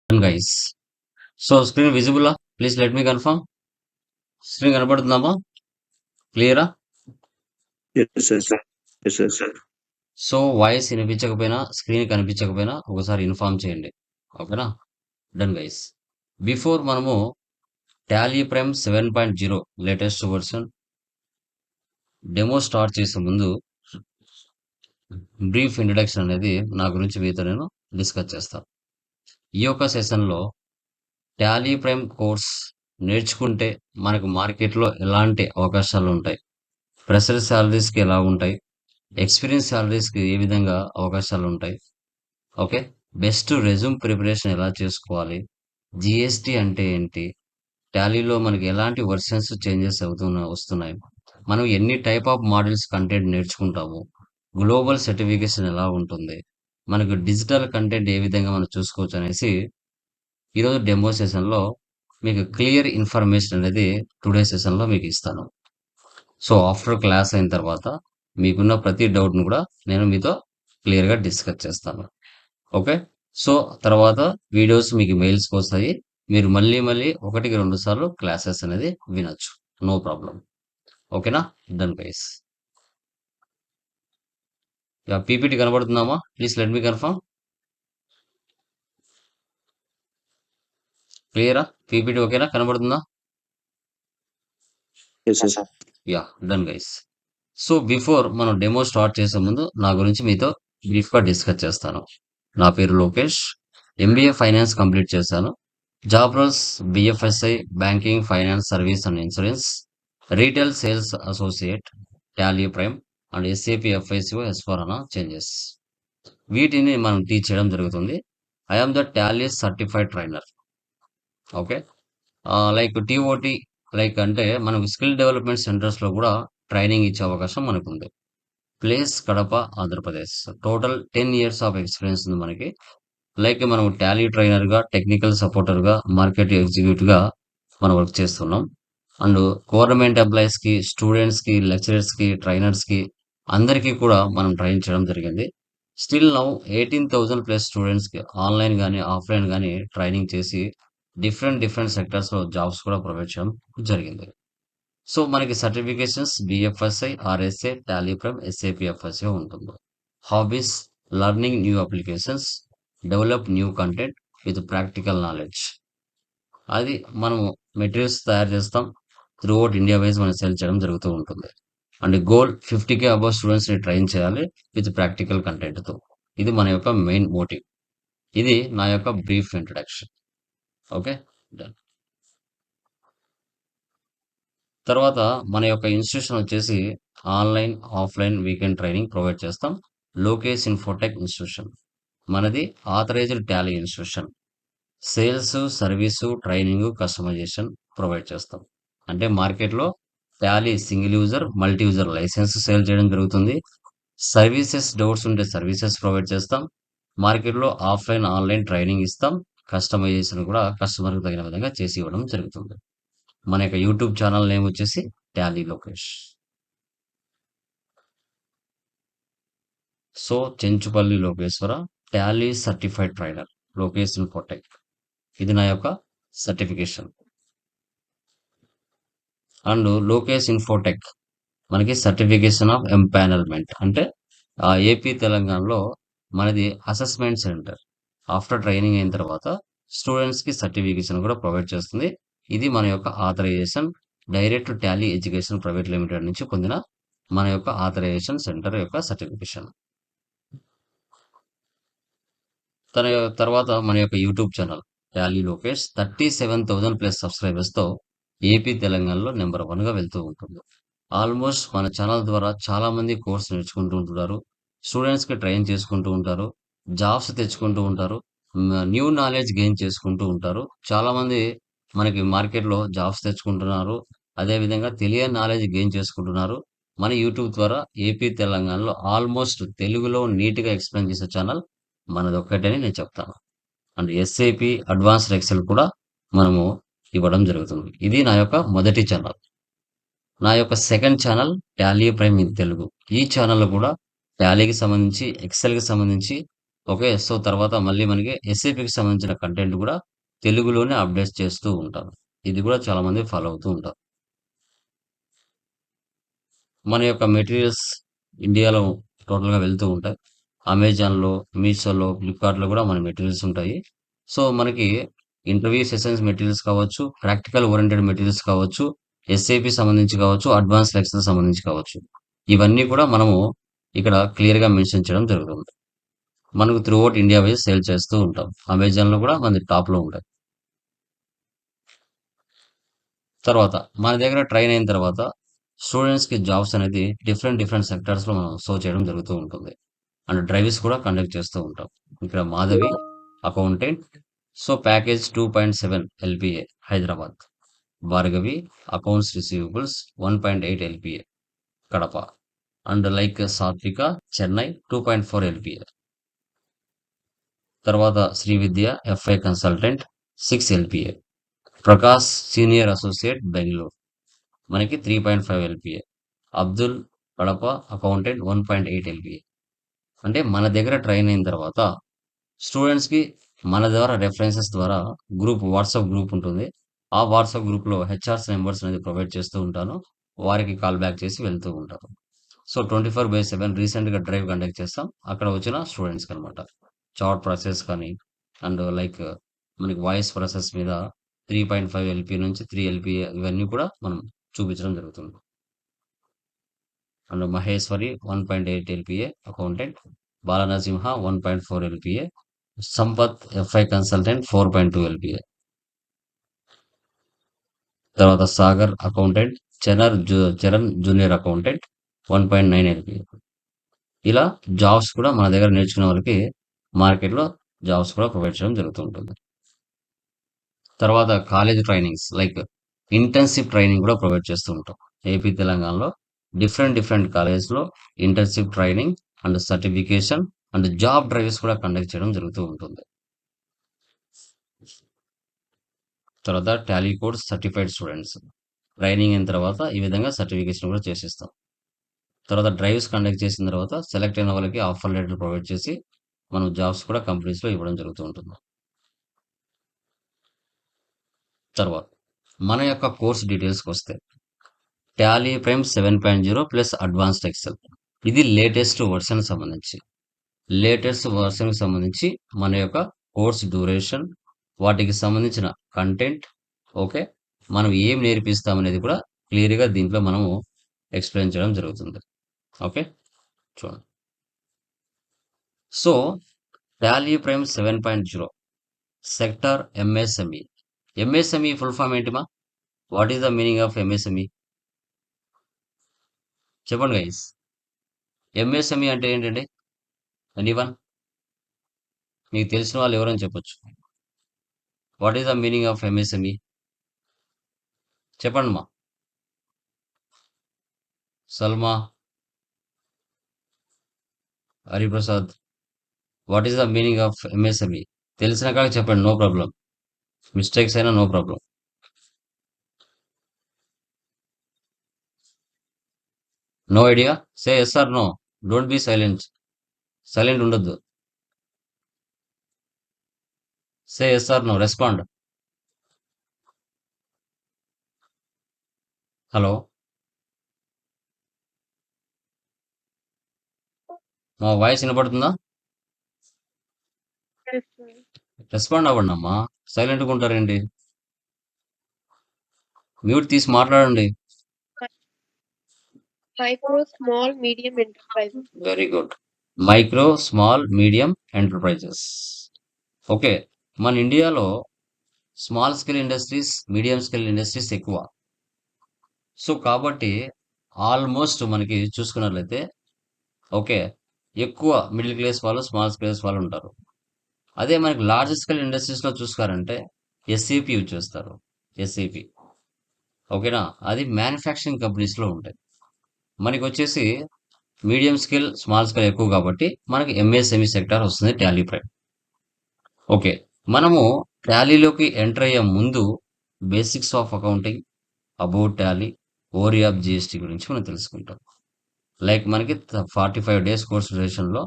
guys. So screen visible? Please let me confirm. Screen కనబడుతుందమ్మా? క్లియరా? Yes, sir. Yes, sir. So voice వినిపించకపోయినా, screen కనిపించకపోయినా ఒకసారి inform చేయండి. ఓకేనా? Done guys. బిఫోర్ మనము Tally Prime 7.0 latest version demo start చేసే ముందు బ్రీఫ్ ఇంట్రడక్షన్ అనేది నా గురించి మీతో నేను డిస్కస్ చేస్తాను. ఈ యొక్క సెషన్లో టాలీ ప్రైమ్ కోర్స్ నేర్చుకుంటే మనకు మార్కెట్లో ఎలాంటి అవకాశాలు ఉంటాయి, ఫ్రెషర్ శాలరీస్కి ఎలా ఉంటాయి, ఎక్స్పీరియన్స్ శాలరీస్కి ఏ విధంగా అవకాశాలు ఉంటాయి, ఓకే, బెస్ట్ రెజ్యూమ్ ప్రిపరేషన్ ఎలా చేసుకోవాలి, జిఎస్టి అంటే ఏంటి, టాలీలో మనకి ఎలాంటి వర్షన్స్ చేంజెస్ వస్తున్నాయి, మనం ఎన్ని టైప్ ఆఫ్ మోడల్స్ కంటెంట్ నేర్చుకుంటాము, గ్లోబల్ సర్టిఫికేషన్ ఎలా ఉంటుంది, మనకు డిజిటల్ కంటెంట్ ఏ విధంగా మనం చూసుకోవచ్చు అనేసి ఈరోజు డెమో సెషన్లో మీకు క్లియర్ ఇన్ఫర్మేషన్ అనేది టుడే సెషన్లో మీకు ఇస్తాను. సో ఆఫ్టర్ క్లాస్ అయిన తర్వాత మీకున్న ప్రతి డౌట్ను కూడా నేను మీతో క్లియర్గా డిస్కస్ చేస్తాను. ఓకే, సో తర్వాత వీడియోస్ మీకు మెయిల్స్కి వస్తాయి. మీరు మళ్ళీ 1-2 సార్లు క్లాసెస్ అనేది వినొచ్చు, నో ప్రాబ్లం. ఓకేనా? Done guys. పీపీటీ కనబడుతుందామా? Please let me confirm. క్లియరా? పీపీటీ ఓకేనా? కనబడుతుందా? Yes, sir. Done guys. So before మనం డెమో స్టార్ట్ చేసే ముందు నా గురించి మీతో బ్రీఫ్గా డిస్కస్ చేస్తాను. నా పేరు లోకేష్, ఎంబీఏ ఫైనాన్స్ కంప్లీట్ చేశాను. Job roles BFSI, banking, finance, service and insurance, retail sales associate, Tally Prime and SAP FICO ఎస్4 చేంజెస్. వీటిని మనం టీచ్ చేయడం జరుగుతుంది. I'm the Tally certified trainer. Okay, like TOT, like అంటే మనకు స్కిల్ డెవలప్మెంట్ సెంటర్స్లో కూడా ట్రైనింగ్ ఇచ్చే అవకాశం మనకుంది. Place Kadapa, Andhra Pradesh. Total 10 years of experience ఉంది మనకి. లైక్ మనం టాలీ ట్రైనర్గా, టెక్నికల్ సపోర్టర్గా, మార్కెట్ ఎగ్జిక్యూటివ్గా మనం వర్క్ చేస్తున్నాం. అండ్ గవర్నమెంట్ ఎంప్లాయీస్కి, స్టూడెంట్స్కి, లెక్చరర్స్కి, ట్రైనర్స్కి అందరికీ కూడా మనం ట్రైన్ చేయడం జరిగింది. స్టిల్ నౌ 18,000+ స్టూడెంట్స్కి ఆన్లైన్ కానీ ఆఫ్లైన్ కానీ ట్రైనింగ్ చేసి డిఫరెంట్ సెక్టర్స్లో జాబ్స్ కూడా ప్రొవైడ్ చేయడం జరిగింది. సో మనకి certifications BFSI, RSA, Tally Prime, SAP FSA ఉంటుంది. Hobbies, learning new applications, develop new content with practical knowledge. అది మనము మెటీరియల్స్ తయారు చేస్తాం, త్రూఅవుట్ ఇండియా వైజ్ మనం సెల్ చేయడం జరుగుతూ ఉంటుంది. అండ్ గోల్ 50K అబౌవ్ స్టూడెంట్స్ని ట్రైన్ చేయాలి విత్ ప్రాక్టికల్ కంటెంట్తో. ఇది మన యొక్క మెయిన్ మోటివ్. ఇది నా యొక్క బ్రీఫ్ ఇంట్రడక్షన్. Okay, done. తర్వాత మన యొక్క ఇన్స్టిట్యూషన్ వచ్చేసి online, offline weekend training provide చేస్తాం. లోకేష్ ఇన్ఫోటెక్ ఇన్స్టిట్యూషన్ మనది authorised Tally institution. Sales, service, training, customisation provide చేస్తాం. అంటే మార్కెట్లో Tally single user, multi user licence sale చేయడం జరుగుతుంది. సర్వీసెస్, డౌట్స్ ఉంటే సర్వీసెస్ ప్రొవైడ్ చేస్తాం. మార్కెట్లో ఆఫ్లైన్, ఆన్లైన్ ట్రైనింగ్ ఇస్తాం. కస్టమైజేషన్ కూడా కస్టమర్కి తగిన విధంగా చేసి ఇవ్వడం జరుగుతుంది. మన యొక్క యూట్యూబ్ ఛానల్ నేమ్ వచ్చేసి Tally Lokesh. So Chenchupalli Lokeshwara, Tally certified trainer, Lokesh Infotech. ఇది నా యొక్క సర్టిఫికేషన్. అండ్ లోకేష్ ఇన్ఫోటెక్ మనకి సర్టిఫికేషన్ ఆఫ్ ఎంపానల్మెంట్. అంటే ఏపీ తెలంగాణలో మనది అసెస్మెంట్ సెంటర్. ఆఫ్టర్ ట్రైనింగ్ అయిన తర్వాత స్టూడెంట్స్కి సర్టిఫికేషన్ కూడా ప్రొవైడ్ చేస్తుంది. ఇది మన యొక్క authorization direct Tally education private limited నుంచి పొందిన మన యొక్క ఆథరైజేషన్ సెంటర్ యొక్క సర్టిఫికేషన్. తర్వాత మన యొక్క యూట్యూబ్ ఛానల్ టాలీ లోకేష్ 37,000+ సబ్స్క్రైబర్స్తో ఏపీ తెలంగాణలో నెంబర్ 1గా వెళ్తూ ఉంటుంది. ఆల్మోస్ట్ మన ఛానల్ ద్వారా చాలా మంది కోర్స్ నేర్చుకుంటూ ఉంటున్నారు, స్టూడెంట్స్కి ట్రైన్ చేసుకుంటూ ఉంటారు, జాబ్స్ తెచ్చుకుంటూ ఉంటారు, న్యూ నాలెడ్జ్ గెయిన్ చేసుకుంటూ ఉంటారు. చాలామంది మనకి మార్కెట్లో జాబ్స్ తెచ్చుకుంటున్నారు, అదేవిధంగా తెలియని నాలెడ్జ్ గెయిన్ చేసుకుంటున్నారు. మన యూట్యూబ్ ద్వారా ఏపీ తెలంగాణలో ఆల్మోస్ట్ తెలుగులో నీట్గా ఎక్స్ప్లెయిన్ చేసే ఛానల్ మనది ఒక్కటని నేను చెప్తాను. అండ్ ఎస్ఏపి అడ్వాన్స్డ్ ఎక్సెల్ కూడా మనము ఇవ్వడం జరుగుతుంది. ఇది నా యొక్క మొదటి ఛానల్. నా యొక్క second channel Tally prime in Telugu. ఈ ఛానల్‌లో కూడా టాలీకి సంబంధించి, ఎక్సెల్‌కి సంబంధించి ఓకే. సో, తర్వాత మళ్ళీ మనకి ఎస్ఏపీకి సంబంధించిన కంటెంట్ కూడా తెలుగులోనే అప్డేట్స్ చేస్తూ ఉంటాను. ఇది కూడా చాలామంది ఫాలో అవుతూ ఉంటారు. మన యొక్క మెటీరియల్స్ ఇండియాలో టోటల్‌గా వెళ్తూ ఉంటాయి. అమెజాన్‌లో, మీషోలో, ఫ్లిప్‌కార్ట్‌లో కూడా మన మెటీరియల్స్ ఉంటాయి. సో, మనకి ఇంటర్వ్యూ సెషన్స్ మెటీరియల్స్ కావచ్చు, ప్రాక్టికల్ ఓరియెంటెడ్ మెటీరియల్స్ కావచ్చు, ఎస్ఏపీ సంబంధించి కావచ్చు, అడ్వాన్స్డ్ ఎక్సెల్ సంబంధించి కావచ్చు. ఇవన్నీ కూడా మనము ఇక్కడ క్లియర్‌గా మెన్షన్ చేయడం జరుగుతుంది. మనకు త్రూఅవుట్ ఇండియా వైస్ సేల్ చేస్తూ ఉంటాం. అమెజాన్‌లో కూడా మనది టాప్‌లో ఉంటాయి. తర్వాత మన దగ్గర ట్రైన్ అయిన తర్వాత స్టూడెంట్స్‌కి జాబ్స్ అనేది డిఫరెంట్ డిఫరెంట్ సెక్టార్స్‌లో మనం షో చేయడం జరుగుతూ ఉంటుంది. అండ్ డ్రైవ్స్ కూడా కండక్ట్ చేస్తూ ఉంటాం. ఇక్కడ Madhavi accountant so package 2.7 LPA Hyderabad. Bhargavi accounts receivables 1.8 LPA Kadapa. And like సాత్విక చెన్నై 2.4 ఎల్‌పిఏ. తర్వాత Srividya FI consultant 6 LPA. Prakash senior associate Bengaluru మనకి 3.5 LPA. Abdul Kadapa accountant 1.8 LPA. అంటే మన దగ్గర ట్రైన్ అయిన తర్వాత స్టూడెంట్స్‌కి మన ద్వారా రెఫరెన్సెస్ ద్వారా వాట్సాప్ గ్రూప్ ఉంటుంది. ఆ వాట్సాప్ గ్రూప్‌లో హెచ్ఆర్స్ నంబర్స్ అనేది ప్రొవైడ్ చేస్తూ ఉంటాను. వారికి కాల్ బ్యాక్ చేసి వెళ్తూ ఉంటారు. సో, 24/7 రీసెంట్‌గా డ్రైవ్ కండక్ట్ చేస్తాం. అక్కడ వచ్చిన స్టూడెంట్స్‌కనమాట. చాట్ ప్రాసెస్ కానీ అండ్ లైక్ మనకి వాయిస్ ప్రాసెస్ మీద 3.5 ఎల్‌పీ నుంచి 3 ఎల్‌పీఏ ఇవన్నీ కూడా మనం చూపించడం జరుగుతుంది. And Maheshwari 1.8 LPA accountant. Balanarasimha 1.4 LPA. Sampath FI consultant 4.2 LPA. తర్వాత Sagar accountant, Charan junior accountant 1.9 LPA. ఇలా జాబ్స్ కూడా మన దగ్గర నేర్చుకునే వాళ్ళకి మార్కెట్‌లో జాబ్స్ కూడా ప్రొవైడ్ చేయడం జరుగుతూ ఉంటుంది. తర్వాత college trainings like internship training కూడా ప్రొవైడ్ చేస్తూ ఉంటాం. ఏపీ, తెలంగాణలో డిఫరెంట్ డిఫరెంట్ కాలేజెస్‌లో internship training and certification and job drives కూడా కండక్ట్ చేయడం జరుగుతూ ఉంటుంది. తర్వాత Tally course certified students training అయిన తర్వాత ఈ విధంగా సర్టిఫికేషన్ కూడా చేసిస్తాం. తర్వాత డ్రైవ్స్ కండక్ట్ చేసిన తర్వాత సెలెక్ట్ అయిన వాళ్ళకి ఆఫర్ లెటర్ ప్రొవైడ్ చేసి మనం జాబ్స్ కూడా కంపెనీస్‌లో ఇవ్వడం జరుగుతూ ఉంటుంది. తర్వాత మన యొక్క కోర్స్ డీటెయిల్స్‌కొస్తే Tally Prime 7.0 plus advanced Excel. ఇది లేటెస్ట్ వర్షన్ సంబంధించి. లేటెస్ట్ వర్షన్‌కి సంబంధించి మన యొక్క కోర్స్ డ్యూరేషన్, వాటికి సంబంధించిన కంటెంట్ ఓకే. మనం ఏం నేర్పిస్తామనేది కూడా క్లియర్‌గా దీంట్లో మనము ఎక్స్‌ప్లెయిన్ చేయడం జరుగుతుంది. ఓకే. చూడండి. So, Tally Prime 7.0 sector MSME. MSME full form ఏంటిమా? What is the meaning of MSME? చెప్పండి గైస్. ఎంఎస్ఎంఈ అంటే ఏంటండి? ఎనీవన్? మీకు తెలిసిన వాళ్ళు ఎవరైనా చెప్పొచ్చు. What is the meaning of MSME? చెప్పండమ్మా. Salma, Hariprasad. What is the meaning of MSME? తెలిసిన కాడికి చెప్పండి. No problem. మిస్టేక్స్ అయినా no problem. No idea? Say yes or no. Don't be silent. Silent ఉండొద్దు. Say yes or no. Respond. Hello. మా voice వినపడుతుందా? Yes, sir. Respond అవ్వండి అమ్మా. సైలెంట్గా ఉంటారేంటి? మ్యూట్ తీసి మాట్లాడండి. Micro, small, medium enterprises. Very good. Micro, small, medium enterprises. Okay. మన ఇండియాలో small scale industries, medium scale industries ఎక్కువ. సో, కాబట్టి ఆల్మోస్ట్ మనకి చూసుకున్నట్లయితే ఓకే. ఎక్కువ మిడిల్ క్లాస్ వాళ్ళు, స్మాల్ స్కేల్స్ వాళ్ళు ఉంటారు. అదే మనకి లార్జ్ స్కేల్ ఇండస్ట్రీస్‌లో చూసుకారంటే ఎస్ఏపీ యూజ్ చేస్తారు. ఎస్ఏపీ. ఓకేనా? అది మ్యానుఫ్యాక్చరింగ్ కంపెనీస్‌లో ఉంటాయి. మనకొచ్చేసి మీడియం స్కేల్, స్మాల్ స్కేల్ ఎక్కువ కాబట్టి మనకి ఎంఎస్ఎంఈ సెక్టార్ వస్తుంది టాలీ ప్రైమ్. ఓకే. మనము టాలీలోకి ఎంటర్ అయ్యే ముందు basics of accounting, about Tally, theory of GST గురించి మనం తెలుసుకుంటాం. లైక్ మనకి 45 డేస్ కోర్స్ డ్యూరేషన్లో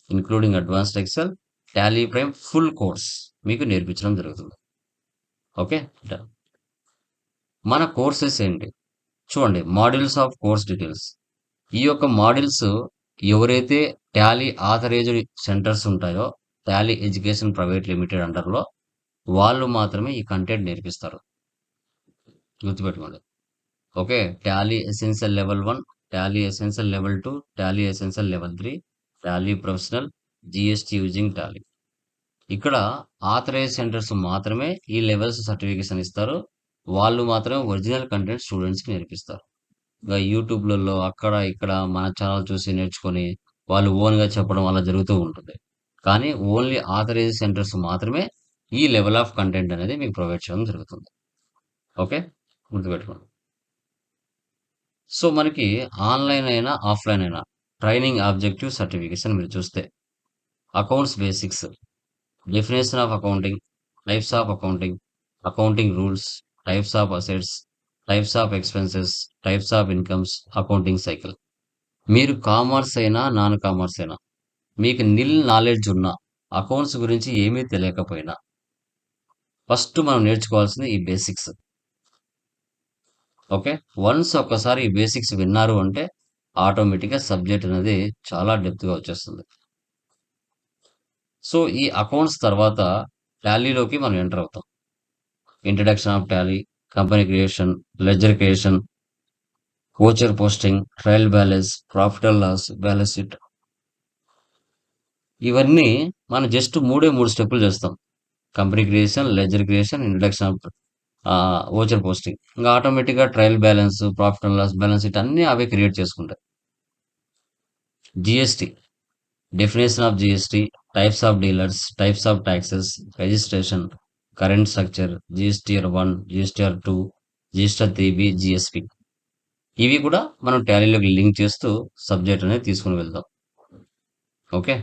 including advanced Excel, Tally Prime full course మీకు నేర్పించడం జరుగుతుంది. Okay, done. మన కోర్సెస్ ఏంటి చూడండి, మాడ్యూల్స్ ఆఫ్ కోర్స్ డీటెయిల్స్. ఈ యొక్క మాడ్యూల్స్ ఎవరైతే టాలీ ఆథరైజ్డ్ సెంటర్స్ ఉంటాయో, టాలీ ఎడ్యుకేషన్ ప్రైవేట్ లిమిటెడ్ అండర్లో వాళ్ళు మాత్రమే ఈ కంటెంట్ నేర్పిస్తారు. గుర్తుపెట్టుకోండి. Okay, Tally essential level 1, Tally essential level 2, Tally essential level 3, Tally professional, GST using Tally. ఇక్కడ ఆథరైజ్ సెంటర్స్ మాత్రమే ఈ లెవెల్స్ సర్టిఫికేషన్ ఇస్తారు. వాళ్ళు మాత్రమే ఒరిజినల్ కంటెంట్ స్టూడెంట్స్కి నేర్పిస్తారు. ఇంకా యూట్యూబ్లలో అక్కడ ఇక్కడ మన ఛానల్ చూసి నేర్చుకొని వాళ్ళు ఓన్గా చెప్పడం అలా జరుగుతూ ఉంటుంది. కానీ ఓన్లీ ఆథరైజ్ సెంటర్స్ మాత్రమే ఈ లెవెల్ ఆఫ్ కంటెంట్ అనేది మీకు ప్రొవైడ్ చేయడం జరుగుతుంది. ఓకే, గుర్తుపెట్టుకోండి. సో మనకి ఆన్లైన్ అయినా ఆఫ్లైన్ అయినా ట్రైనింగ్ ఆబ్జెక్టివ్ సర్టిఫికేషన్ మీరు చూస్తే accounts basics, definition of accounting, types of accounting, accounting rules, types of assets, types of expenses, types of incomes, accounting cycle. మీరు కామర్స్ అయినా నాన్ కామర్స్ అయినా మీకు నిల్ నాలెడ్జ్ ఉన్న అకౌంట్స్ గురించి ఏమీ తెలియకపోయినా ఫస్ట్ మనం నేర్చుకోవాల్సింది ఈ బేసిక్స్. ఓకే, వన్స్ ఒక్కసారి ఈ బేసిక్స్ విన్నారు అంటే ఆటోమేటిక్గా సబ్జెక్ట్ అనేది చాలా డెప్త్గా వచ్చేస్తుంది. సో ఈ అకౌంట్స్ తర్వాత టాలీలోకి మనం ఎంటర్ అవుతాం. Introduction of Tally, company creation, ledger creation, voucher posting, trial balance, profit and loss, balance sheet. ఇవన్నీ మనం జస్ట్ 3 స్టెప్పులు చేస్తాం. Company creation, ledger creation, introduction of voucher posting. ఇంకా ఆటోమేటిక్గా trial balance, profit and loss, balance sheet అన్నీ అవే create చేసుకుంటాయి. GST, definition of GST, types of dealers, types of taxes, registration, current structure, GSTR 1, GSTR 2, GSTR 3బి, GSP. ఇవి కూడా మనం టాలీలోకి link చేస్తూ సబ్జెక్ట్ అనేది తీసుకుని వెళ్దాం. ఓకే,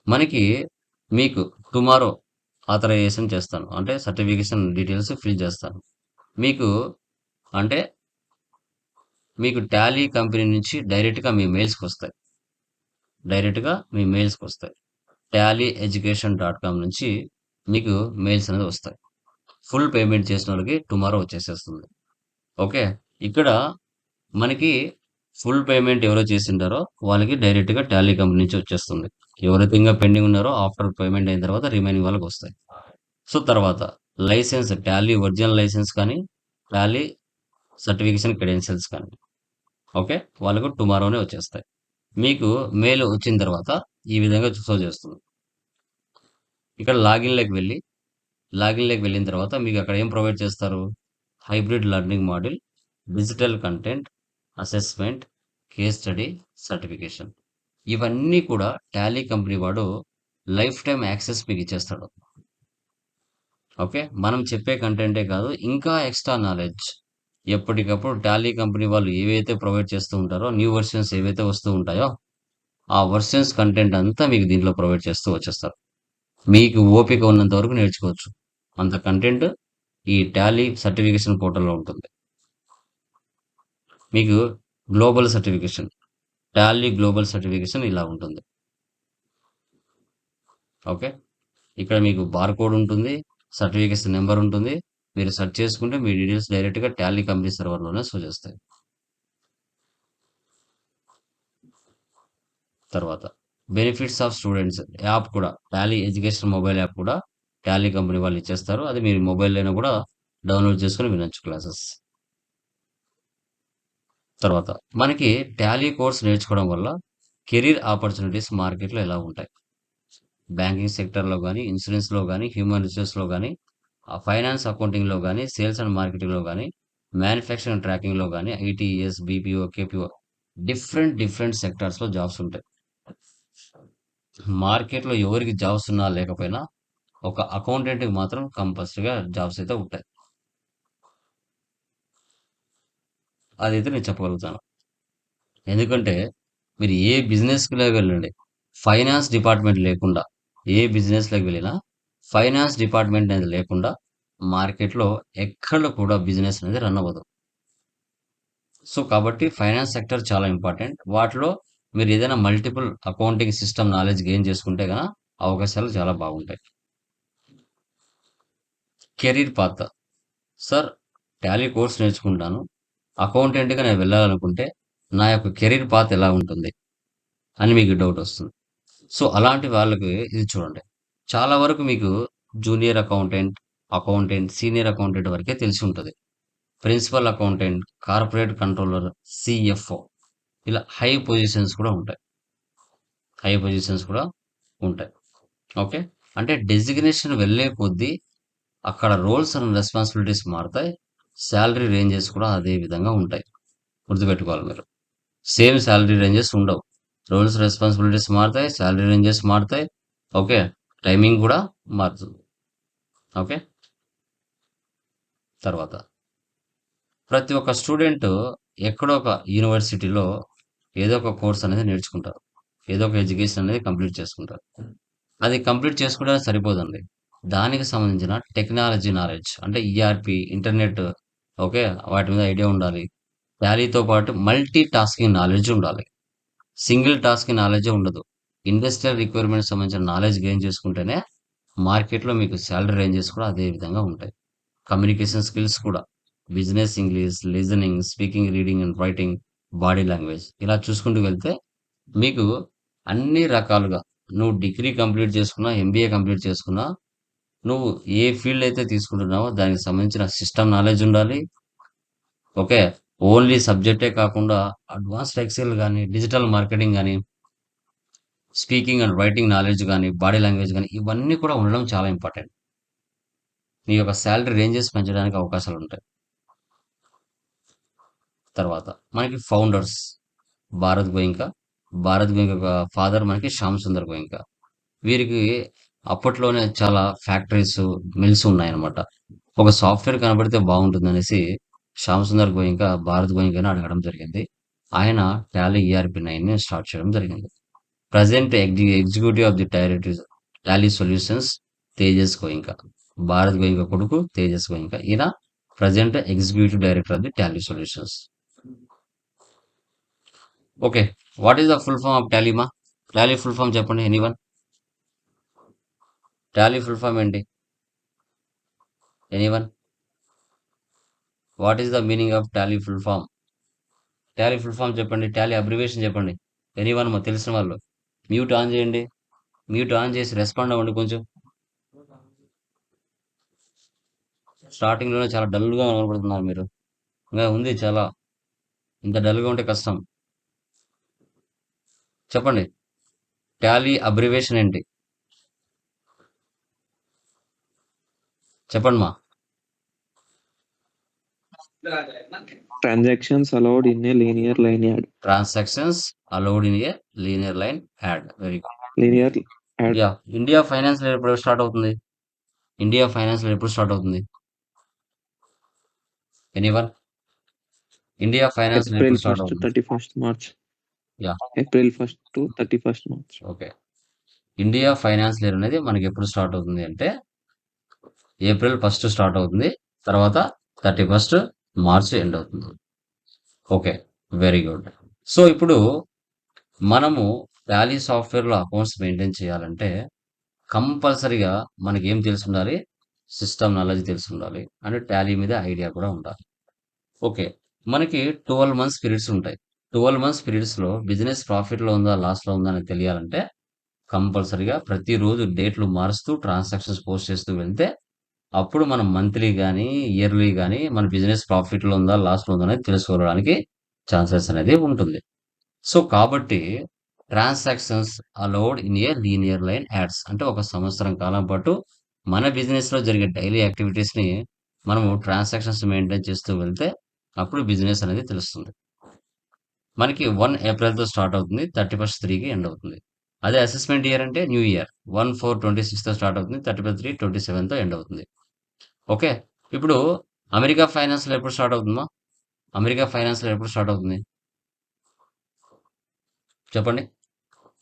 మనకి మీకు టుమారో ఆథరైజేషన్ చేస్తాను, అంటే సర్టిఫికేషన్ డీటెయిల్స్ ఫిల్ చేస్తాను. మీకు అంటే మీకు టాలీ కంపెనీ నుంచి డైరెక్ట్గా మీ మెయిల్స్కి వస్తాయి. tallyeducation.com నుంచి మీకు మెయిల్స్ అనేది వస్తాయి. ఫుల్ పేమెంట్ చేసిన వాళ్ళకి టుమారో వచ్చేసేస్తుంది. ఓకే, ఇక్కడ మనకి ఫుల్ పేమెంట్ ఎవరో చేసింటారో వాళ్ళకి డైరెక్ట్గా టాలీ కంపెనీ నుంచి వచ్చేస్తుంది. ఎవరైతే ఇంకా పెండింగ్ ఉన్నారో ఆఫ్టర్ పేమెంట్ అయిన తర్వాత రిమైనింగ్ వాళ్ళకి వస్తాయి. సో తర్వాత లైసెన్స్, టాలీ ఒరిజినల్ లైసెన్స్ కానీ, టాలీ సర్టిఫికేషన్ క్రెడెన్షియల్స్ కానీ, ఓకే, వాళ్ళకు టుమారోనే వచ్చేస్తాయి. మీకు మెయిల్ వచ్చిన తర్వాత ఈ విధంగా షో చేస్తుంది. ఇక్కడ లాగిన్లోకి వెళ్ళిన తర్వాత మీకు అక్కడ ఏం ప్రొవైడ్ చేస్తారు? Hybrid learning model, digital content, assessment, case study, certification. ఇవన్నీ కూడా టాలీ కంపెనీ వాడు లైఫ్ టైం యాక్సెస్ మీకు ఇచ్చేస్తాడు. ఓకే, మనం చెప్పే కంటెంటే కాదు, ఇంకా ఎక్స్ట్రా నాలెడ్జ్ ఎప్పటికప్పుడు టాలీ కంపెనీ వాళ్ళు ఏవైతే ప్రొవైడ్ చేస్తూ ఉంటారో, న్యూ వర్షన్స్ ఏవైతే వస్తూ ఉంటాయో ఆ వర్షన్స్ కంటెంట్ అంతా మీకు దీంట్లో ప్రొవైడ్ చేస్తూ వచ్చేస్తారు. మీకు ఓపిక ఉన్నంత వరకు నేర్చుకోవచ్చు. అంత కంటెంట్ ఈ టాలీ సర్టిఫికేషన్ పోర్టల్లో ఉంటుంది. మీకు global certification, Tally global certification ఇలా ఉంటుంది. ఓకే, ఇక్కడ మీకు బార్ కోడ్ ఉంటుంది, సర్టిఫికేషన్ నెంబర్ ఉంటుంది. మీరు సెర్చ్ చేసుకుంటే మీ డీటెయిల్స్ డైరెక్ట్గా టాలీ కంపెనీ సర్వర్లోనే షో చేస్తాయి. తర్వాత బెనిఫిట్స్ ఆఫ్ స్టూడెంట్స్ యాప్ కూడా, టాలీ ఎడ్యుకేషన్ మొబైల్ యాప్ కూడా టాలీ కంపెనీ వాళ్ళు ఇచ్చేస్తారు. అది మీరు మొబైల్లోనే కూడా డౌన్లోడ్ చేసుకుని వినొచ్చు క్లాసెస్. తర్వాత మనకి టాలీ కోర్స్ నేర్చుకోవడం వల్ల కెరీర్ ఆపర్చునిటీస్ మార్కెట్లో ఎలా ఉంటాయి? బ్యాంకింగ్ సెక్టర్లో కానీ, ఇన్సూరెన్స్లో కానీ, హ్యూమన్ రిసోర్స్లో కానీ, ఫైనాన్స్ అకౌంటింగ్లో కానీ, సేల్స్ అండ్ మార్కెటింగ్లో కానీ, మ్యానుఫ్యాక్చరింగ్ ట్రాకింగ్లో కానీ, ఐటీఎస్, బీపీఓ, కేపీఓ, డిఫరెంట్ సెక్టార్స్లో జాబ్స్ ఉంటాయి. మార్కెట్లో ఎవరికి జాబ్స్ ఉన్నా లేకపోయినా ఒక అకౌంటెంట్కి మాత్రం కంపల్సరీగా జాబ్స్ అయితే ఉంటాయి. అదైతే నేను చెప్పగలుగుతాను. ఎందుకంటే మీరు ఏ బిజినెస్కి వెళ్ళండి, ఫైనాన్స్ డిపార్ట్మెంట్ లేకుండా, ఏ బిజినెస్లోకి వెళ్ళినా ఫైనాన్స్ డిపార్ట్మెంట్ అనేది లేకుండా మార్కెట్‌లో ఎక్కడ కూడా బిజినెస్ అనేది రన్ అవ్వదు. సో, కాబట్టి ఫైనాన్స్ సెక్టర్ చాలా ఇంపార్టెంట్. వాటిలో మీరు ఏదైనా multiple accounting system knowledge gain చేసుకుంటే అవకాశాలు చాలా బాగుంటాయి. Career path. Sir, Tally course నేర్చుకుంటాను. అకౌంటెంట్‌గా నేను వెళ్ళాలనుకుంటే నా యొక్క కెరీర్ పాత్ ఎలా ఉంటుంది అని మీకు డౌట్ వస్తుంది. సో, అలాంటి వాళ్ళకి ఇది చూడండి. చాలా వరకు మీకు junior accountant, accountant, senior accountant వరకే తెలిసి ఉంటది. Principal accountant, corporate controller, CFO ఇలా హై పొజిషన్స్ కూడా ఉంటాయి. హై పొజిషన్స్ కూడా ఉంటాయి. ఓకే. అంటే డెసిగ్నేషన్ వెళ్ళే కొద్దీ అక్కడ రోల్స్ అండ్ రెస్పాన్సిబిలిటీస్ మారుతాయి. సాలరీ రేంజెస్ కూడా అదే విధంగా ఉంటాయి. గుర్తుపెట్టుకోవాలి మీరు. సేమ్ సాలరీ రేంజెస్ ఉండవు. రోల్స్ రెస్పాన్సిబిలిటీస్ మారుతాయి. సాలరీ రేంజెస్ మారుతాయి. ఓకే. టైమింగ్ కూడా మారుతుంది. ఓకే. తర్వాత ప్రతి ఒక్క స్టూడెంట్ ఎక్కడో ఒక యూనివర్సిటీలో ఏదో ఒక కోర్స్ అనేది నేర్చుకుంటారు. ఏదో ఒక ఎడ్యుకేషన్ అనేది కంప్లీట్ చేసుకుంటారు. అది కంప్లీట్ చేసుకోవడానికి సరిపోదండి. దానికి సంబంధించిన టెక్నాలజీ నాలెడ్జ్ అంటే ఈఆర్‌పి, ఇంటర్నెట్ ఓకే. వాటి మీద ఐడియా ఉండాలి. టాలీతో పాటు మల్టీ టాస్కింగ్ నాలెడ్జ్ ఉండాలి. సింగిల్ టాస్కింగ్ నాలెడ్జే ఉండదు. ఇండస్ట్రియల్ రిక్వైర్మెంట్స్ సంబంధించిన నాలెడ్జ్ గెయిన్ చేసుకుంటేనే మార్కెట్‌లో మీకు సాలరీ రేంజెస్ కూడా అదే విధంగా ఉంటాయి. కమ్యూనికేషన్ స్కిల్స్ కూడా business English, listening, speaking, reading and writing, body language ఇలా చూసుకుంటూ వెళ్తే మీకు అన్ని రకాలుగా నువ్వు డిగ్రీ కంప్లీట్ చేసుకున్నా, ఎంబీఏ కంప్లీట్ చేసుకున్నా, నువ్వు ఏ ఫీల్డ్ అయితే తీసుకుంటున్నావో దానికి సంబంధించిన సిస్టమ్ నాలెడ్జ్ ఉండాలి. ఓకే. ఓన్లీ సబ్జెక్టే కాకుండా అడ్వాన్స్డ్ ఎక్సెల్ గాని, డిజిటల్ మార్కెటింగ్ గాని, స్పీకింగ్ అండ్ రైటింగ్ నాలెడ్జ్ గాని, బాడీ లాంగ్వేజ్ గాని ఇవన్నీ కూడా ఉండడం చాలా ఇంపార్టెంట్. నీ యొక్క సాలరీ రేంజెస్ పెంచడానికి అవకాశాలుంటాయి. తర్వాత మనకి ఫౌండర్స్ భారత్ గోయింకా. భారత్ గోయింకా యొక్క ఫాదర్ మనకి శ్యామ్ సుందర్ గోయింకా. వీరికి అప్పట్లోనే చాలా ఫ్యాక్టరీస్, మిల్స్ ఉన్నాయన్నమాట. ఒక సాఫ్ట్‌వేర్ కనబడితే బాగుంటుందనేసి శ్యామ్ సుందర్ గోయింకా భారత్ గోయింకాని అడగడం జరిగింది. ఆయన టాలీ ఈఆర్‌పి 9ని స్టార్ట్ చేయడం జరిగింది. Present executive of the Tally Solutions Tejas Goenka. Bharat Goenka కొడుకు తేజస్ గోయింకా. ఈయన present executive director of the Tally Solutions. Okay. What is the full form of Tally మా? టాలీ ఫుల్ ఫార్మ్ చెప్పండి ఎనీవన్? టాలీ ఫుల్ ఫార్మ్ ఏంటి? Anyone? What is the meaning of Tally full form? Tally full form చెప్పండి. Tally abbreviation చెప్పండి. Anyone మా తెలిసిన వాళ్ళు. Mute on చేయండి. Mute on చేసి రెస్పాండ్ అవ్వండి కొంచెం. స్టార్టింగ్‌లోనే చాలా డల్‌గా కనపడుతున్నారు మీరు. ఇంకా ఉంది చాలా. ఇంత డల్‌గా ఉంటే కష్టం. చెప్పండి. టాలీ అబ్రివేషన్ ఏంటి? చెప్పండి మా. Transactions allowed in a linear line ad. Transactions allowed in a linear line add. Very good. Linear ad. Yeah. India finance ఎప్పుడు స్టార్ట్ అవుతుంది? ఇండియా ఫైనాన్స్ ఎప్పుడు స్టార్ట్ అవుతుంది? ఎనీవన్? ఇండియా ఫైనాన్స్ April ఎప్పుడు start 1st to అవుతుంది? 31st March. Yeah. April 1st to 31st March. Okay. India finance year అనేది మనకి ఎప్పుడు start అవుతుంది అంటే ఏప్రిల్ 1 స్టార్ట్ అవుతుంది. తర్వాత 31 మార్చ్ ఎండ్ అవుతుంది. ఓకే. Very good. సో ఇప్పుడు మనము టాలీ సాఫ్ట్‌వేర్‌లో అకౌంట్స్ మెయింటైన్ చేయాలంటే కంపల్సరీగా మనకేం తెలిసుండాలి? సిస్టమ్ నాలెడ్జ్ తెలిసుండాలి. అండ్ టాలీ మీద ఐడియా కూడా ఉండాలి. ఓకే. మనకి 12 మంత్స్ పీరియడ్స్ ఉంటాయి. 12 మంత్స్ పీరియడ్స్‌లో బిజినెస్ ప్రాఫిట్‌లో ఉందా? లాస్‌లో ఉందా? అని తెలియాలంటే కంపల్సరీగా ప్రతిరోజు డేట్లు మారుస్తూ ట్రాన్సాక్షన్స్ పోస్ట్ చేస్తూ వెళ్తే అప్పుడు మనం మంత్లీ గాని, ఇయర్లీ గాని మన బిజినెస్ ప్రాఫిట్‌లో ఉందా? లాస్‌లో ఉందా? అనేది తెలుసుకోవడానికి ఛాన్సెస్ అనేది ఉంటుంది. సో, కాబట్టి transactions allowed in a linear line ads అంటే ఒక సంవత్సరం కాలం పాటు మన బిజినెస్‌లో జరిగే డైలీ యాక్టివిటీస్‌ని మనము ట్రాన్సాక్షన్స్ మెయింటైన్ చేస్తూ వెళ్తే అప్పుడు బిజినెస్ అనేది తెలుస్తుంది. మనకి 1 ఏప్రిల్‌తో స్టార్ట్ అవుతుంది. 31 3కి ఎండ్ అవుతుంది. అదే అసెస్మెంట్ ఇయర్ అంటే న్యూ ఇయర్ 1/4/26తో స్టార్ట్ అవుతుంది. 31/3/27తో ఎండ్ అవుతుంది. ఓకే. ఇప్పుడు అమెరికా ఫైనాన్స్‌లో ఎప్పుడు స్టార్ట్ అవుతుందమ్మా? అమెరికా ఫైనాన్స్‌లో ఎప్పుడు స్టార్ట్ అవుతుంది? చెప్పండి.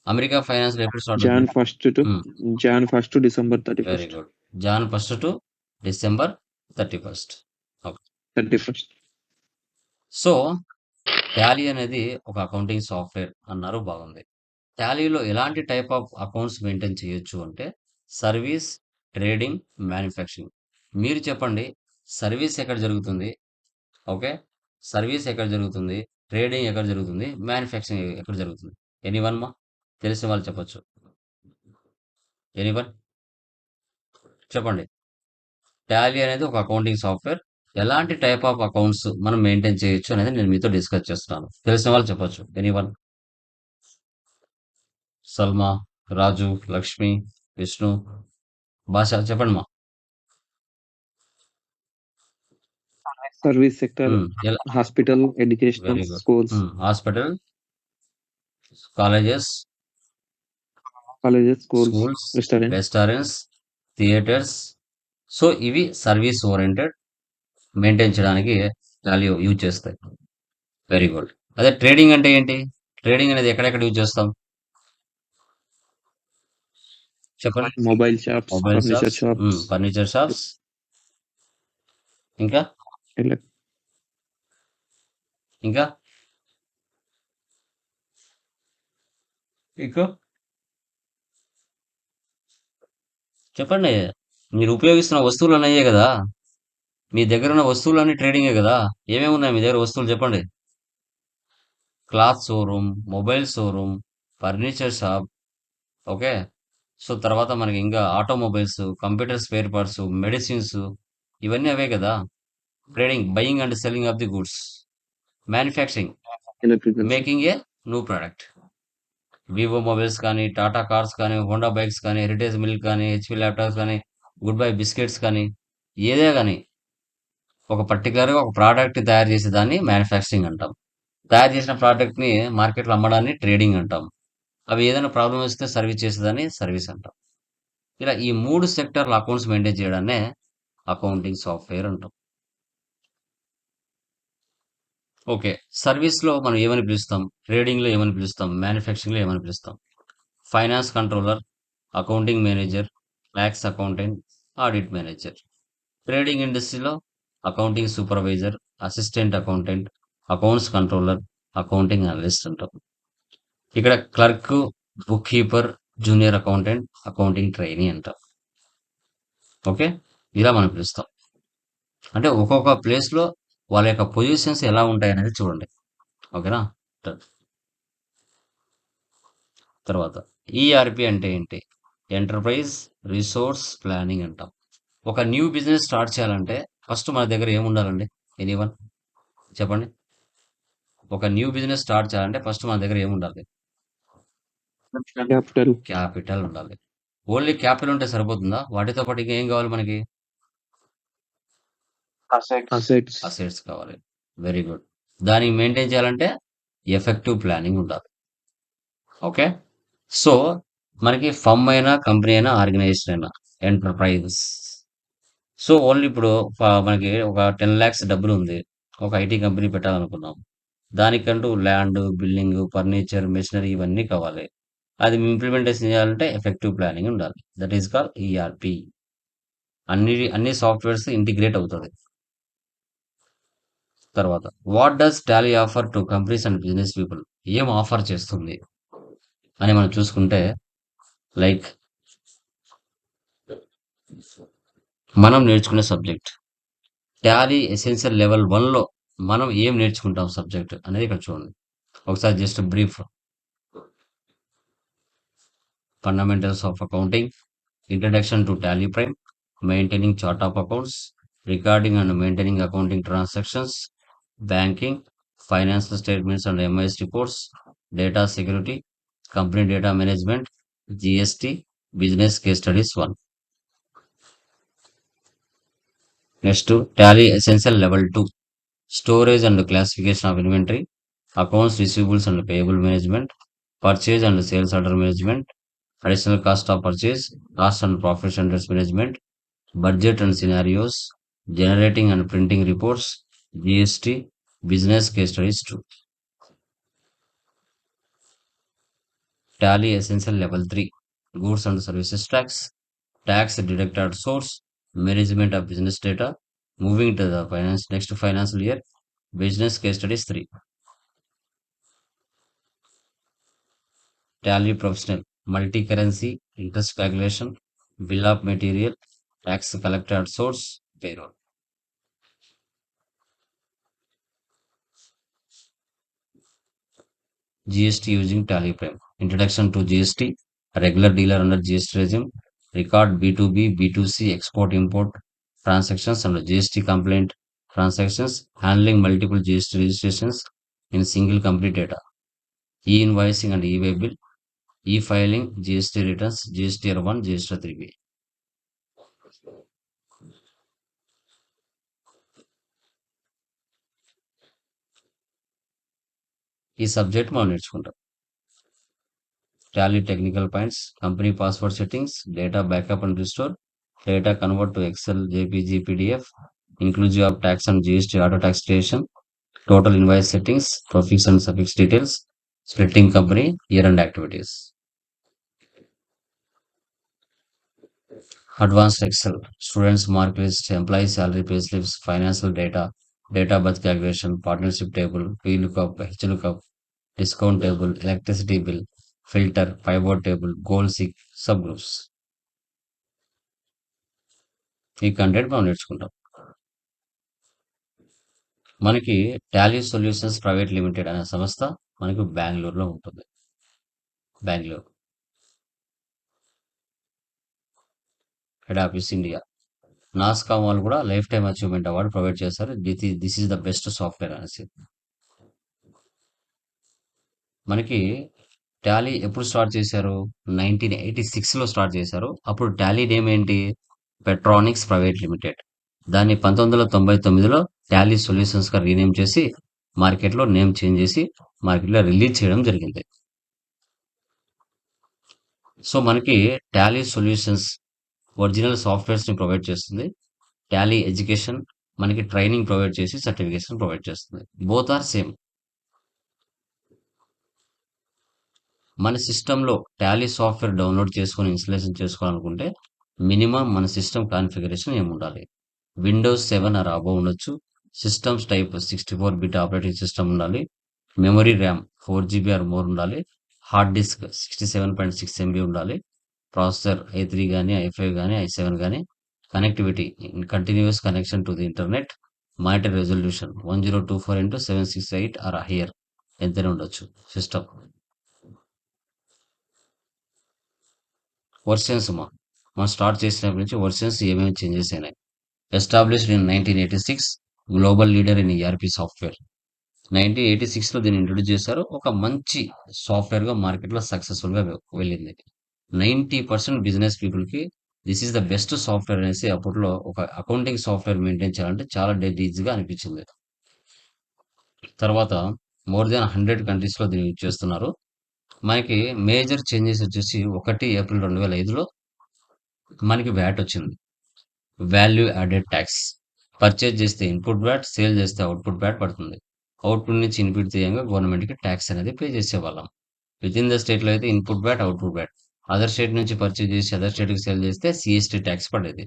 అమెరికా ఫైనాన్స్‌లో ఎప్పుడు స్టార్ట్ Jan అవుతుంది? 1st to హ్మ్. Jan 1st to December very 31st. Good. Jan 1 to December 31st. Okay. 31st. So Tally అనేది ఒక అకౌంటింగ్ సాఫ్ట్వేర్ అన్నారు, బాగుంది. టాలీలో ఎలాంటి టైప్ ఆఫ్ అకౌంట్స్ మెయింటైన్ చేయొచ్చు అంటే సర్వీస్, ట్రేడింగ్, మ్యానుఫ్యాక్చరింగ్. మీరు చెప్పండి, సర్వీస్ ఎక్కడ జరుగుతుంది? ఓకే. సర్వీస్ ఎక్కడ జరుగుతుంది? ట్రేడింగ్ ఎక్కడ జరుగుతుంది? మ్యానుఫ్యాక్చరింగ్ ఎక్కడ జరుగుతుంది? ఎనీవన్ మా? తెలిసిన వాళ్ళు చెప్పొచ్చు. ఎనీవన్? చెప్పండి. టాలీ అనేది ఒక అకౌంటింగ్ సాఫ్ట్వేర్. ఎలాంటి టైప్ ఆఫ్ అకౌంట్స్ మనం మెయింటైన్ చేయొచ్చు అనేది నేను మీతో డిస్కస్ చేస్తున్నాను. తెలిసిన వాళ్ళు చెప్పొచ్చు. ఎనీవన్? సల్మా, రాజు, లక్ష్మి, విష్ణు, భాష చెప్పండి మా. Service sector, ఎలా? hospital, educational, very good. schools, hospital, colleges, colleges, schools, schools, restaurant. Restaurants, theatres. So ఇవి సర్వీస్ ఓరియంటెడ్ మెయింటైన్ చేయడానికి టాలీ యూజ్ చేస్తాయి. Very good. అదే ట్రేడింగ్ అంటే ఏంటి? ట్రేడింగ్ అనేది ఎక్కడెక్కడ యూజ్ చేస్తాం చెప్పండి. Mobile shops, mobile furniture shops, shops, furniture shops, ఇంకా elec- ఇంకా ఇంకా చెప్పండి. మీరు ఉపయోగిస్తున్న వస్తువులు అన్నయ్యే కదా, మీ దగ్గర ఉన్న వస్తువులన్నీ ట్రేడింగే కదా. ఏమేమి ఉన్నాయి మీ దగ్గర వస్తువులు చెప్పండి. Cloth showroom, mobile showroom, furniture shop. Okay. So తర్వాత మనకి ఇంకా automobiles, computer spare parts, medicines, ఇవన్నీ అవే కదా. Trading, buying and selling of the goods. Manufacturing, electrical. Making a new product. Vivo mobiles కానీ, టాటా కార్స్ కానీ, హోండా బైక్స్ కానీ, heritage milk కానీ, HP laptops కానీ, గుడ్ బై బిస్కెట్స్ కానీ, ఏదే కానీ ఒక పర్టికులర్గా ఒక ప్రోడక్ట్ తయారు చేసేదాన్ని మ్యానుఫ్యాక్చరింగ్ అంటాం. తయారు చేసిన ప్రోడక్ట్ని మార్కెట్లో అమ్మడాన్ని ట్రేడింగ్ అంటాం. అవి ఏదైనా ప్రాబ్లం వస్తే సర్వీస్ చేసేదాన్ని సర్వీస్ అంటాం. ఇలా ఈ 3 సెక్టర్ల అకౌంట్స్ మెయింటైన్ చేయడాన్నే అకౌంటింగ్ సాఫ్ట్వేర్ అంటాం. ఓకే. సర్వీస్‌లో మనం ఏమని పిలుస్తాం? ట్రేడింగ్‌లో ఏమని పిలుస్తాం? మ్యానుఫ్యాక్చరింగ్‌లో ఏమని పిలుస్తాం? Finance controller, accounting manager, tax accountant, audit manager. Trading ఇండస్ట్రీలో accounting supervisor, assistant accountant, accounts controller, accounting analyst అంటాం. ఇక్కడ clerk, book keeper, junior accountant, accounting trainee అంటాం. ఓకే. ఇలా మనం పిలుస్తాం. అంటే ఒక్కొక్క ప్లేస్‌లో వాళ్ళ యొక్క పొజిషన్స్ ఎలా ఉంటాయనేది చూడండి. ఓకేనా? తర్వాత ఈఆర్పి అంటే ఏంటి? ఎంటర్ప్రైజ్ రిసోర్స్ ప్లానింగ్ అంటాం. ఒక న్యూ బిజినెస్ స్టార్ట్ చేయాలంటే ఫస్ట్ మన దగ్గర ఏముండాలండి? ఎనీవన్ చెప్పండి. ఒక న్యూ బిజినెస్ స్టార్ట్ చేయాలంటే ఫస్ట్ మన దగ్గర ఏముండాలి? Capital, క్యాపిటల్ ఉండాలి. ఓన్లీ క్యాపిటల్ ఉంటే సరిపోతుందా? వాటితో పాటు ఇంకా ఏం కావాలి మనకి? assets, అసెట్స్ కావాలి. Very good. దానికి మెయింటైన్ చేయాలంటే ఎఫెక్టివ్ ప్లానింగ్ ఉండాలి. ఓకే. సో మనకి ఫర్మ్ అయినా, కంపెనీ అయినా, ఆర్గనైజేషన్ అయినా, ఎంటర్ప్రైజెస్. సో ఓన్లీ ఇప్పుడు మనకి ఒక 10 లాక్స్ డబ్బులు ఉంది. ఒక ఐటీ కంపెనీ పెట్టాలనుకున్నాం. దానికంటూ ల్యాండ్, బిల్డింగ్, ఫర్నిచర్, మెషినరీ ఇవన్నీ కావాలి. అది ఇంప్లిమెంటేషన్ చేయాలంటే ఎఫెక్టివ్ ప్లానింగ్ ఉండాలి. That is called ERP. అన్ని సాఫ్ట్వేర్స్ ఇంటిగ్రేట్ అవుతుంది. తర్వాత what does Tally offer to companies and business people? ఏం ఆఫర్ చేస్తుంది అని మనం చూసుకుంటే, లైక్ మనం నేర్చుకునే సబ్జెక్ట్ టాలీ ఎసెన్షియల్ లెవెల్ 1లో మనం ఏం నేర్చుకుంటాం సబ్జెక్ట్ అనేది ఇక్కడ చూడండి. ఒకసారి just brief. Fundamentals of accounting, introduction to Tally prime, maintaining chart of accounts, recording and maintaining accounting transactions, banking, financial statements and MIS reports, data security, company data management, GST, business case studies 1. Next Tally essential level 2, storage and classification of inventory, accounts receivables and payable management, purchase and sales order management, additional cost of purchase, cost and profit centres management, budget and scenarios, generating and printing reports, GST, business case studies 2. Tally essential level 3, goods and services tax, tax deducted source, management of business data, Moving to the next financial year, business case studies 3. Tally professional, multi-currency, interest calculation, bill of material, tax collector at source, payroll. GST using Tally Prime. Introduction to GST, regular dealer under GST regime, record B2B, B2C, export import transactions under GST complaint transactions, handling multiple GST registrations in single company data, e-invoicing and e-way bill, e-filing, GST returns, GSTR 1, GSTR 3B. ఈ subject మనం నేర్చుకుంటాం. Tally technical points, company password settings, data backup and restore, data convert to Excel, JPG, PDF, inclusive of tax and GST auto tax creation, total invoice settings, prefix and suffix details, splitting company, year-end activities. Advanced Excel, students mark list, employee salary payslips, financial data, data birth calculation, partnership table, VLOOKUP, HLOOKUP, discount table, electricity bill, filter, pivot table, goal seek, subgroups. ఈ content మనం నేర్చుకుంటాం. మనకి Tally solutions private limited అనే సంస్థ మనకు బెంగళూరులో ఉంటుంది. Bengaluru head office India. NASSCOM వాళ్ళు కూడా life time achievement award provide చేస్తారు. This is the best software అనేసి. మనకి టాలీ ఎప్పుడు స్టార్ట్ చేశారు? 1986లో స్టార్ట్ చేశారు. అప్పుడు టాలీ నేమ్ ఏంటి? పెట్రానిక్స్ ప్రైవేట్ లిమిటెడ్. దాన్ని 1999లో టాలీ సొల్యూషన్స్ గా రీనేమ్ చేసి మార్కెట్లో నేమ్ చేంజ్ చేసి మార్కెట్లో రిలీజ్ చేయడం జరిగింది. సో మనకి టాలీ సొల్యూషన్స్ ఒరిజినల్ సాఫ్ట్వేర్స్ ని ప్రొవైడ్ చేస్తుంది. టాలీ ఎడ్యుకేషన్ మనకి ట్రైనింగ్ ప్రొవైడ్ చేసి సర్టిఫికేషన్ ప్రొవైడ్ చేస్తుంది. Both are same. మన సిస్టంలో టాలీ సాఫ్ట్వేర్ డౌన్లోడ్ చేసుకొని ఇన్స్టలేషన్ చేసుకోవాలనుకుంటే మినిమం మన సిస్టమ్ కాన్ఫిగరేషన్ ఏముండాలి? విండోస్ 7 ఆర్ అబోవ్ ఉండొచ్చు. Systems type 64 bit operating system ఉండాలి. Memory RAM 4 GB or more ఉండాలి. హార్డ్ డిస్క్ 67.6 MB ఉండాలి. ప్రాసెసర్ i3 కానీ i5 కానీ i7 కానీ. Connectivity continuous connection to the internet. Monitor resolution 1024x768 or higher ఎంతైనా ఉండొచ్చు system. Versions మనం స్టార్ట్ చేసినప్పటి నుంచి వర్షన్స్ ఏమేమి చేంజెస్ అయినాయి. Established in 1986, global leader in ERP software. 1986లో దీన్ని ఇంట్రొడ్యూస్ చేశారు. ఒక మంచి సాఫ్ట్వేర్ గా మార్కెట్లో సక్సెస్ఫుల్ గా వెళ్ళింది. 90% బిజినెస్ పీపుల్ కి this is the best software అనేసి అప్పట్లో ఒక అకౌంటింగ్ సాఫ్ట్వేర్ మెయింటైన్ చేయాలంటే చాలా డెడ్ ఈజీగా అనిపించింది. తర్వాత మోర్ దాన్ 100 కంట్రీస్ లో దీన్ని యూజ్ చేస్తున్నారు. మనకి మేజర్ చేంజెస్ వచ్చేసి 1 ఏప్రిల్ 2005లో మనకి వ్యాట్ వచ్చింది. Value added tax. పర్చేజ్ చేస్తే ఇన్పుట్ వ్యాట్, సేల్ చేస్తే అవుట్పుట్ వ్యాట్ పడుతుంది. అవుట్పుట్ నుంచి ఇన్పుట్ తీయంగా గవర్నమెంట్ కి ట్యాక్స్ అనేది పే చేసేవాళ్ళం. విత్ ఇన్ ద స్టేట్ లో అయితే input VAT, output VAT. Other state నుంచి పర్చేజ్ చేసి అదర్ స్టేట్ కి సేల్ చేస్తే సిఎస్టీ ట్యాక్స్ పడేది,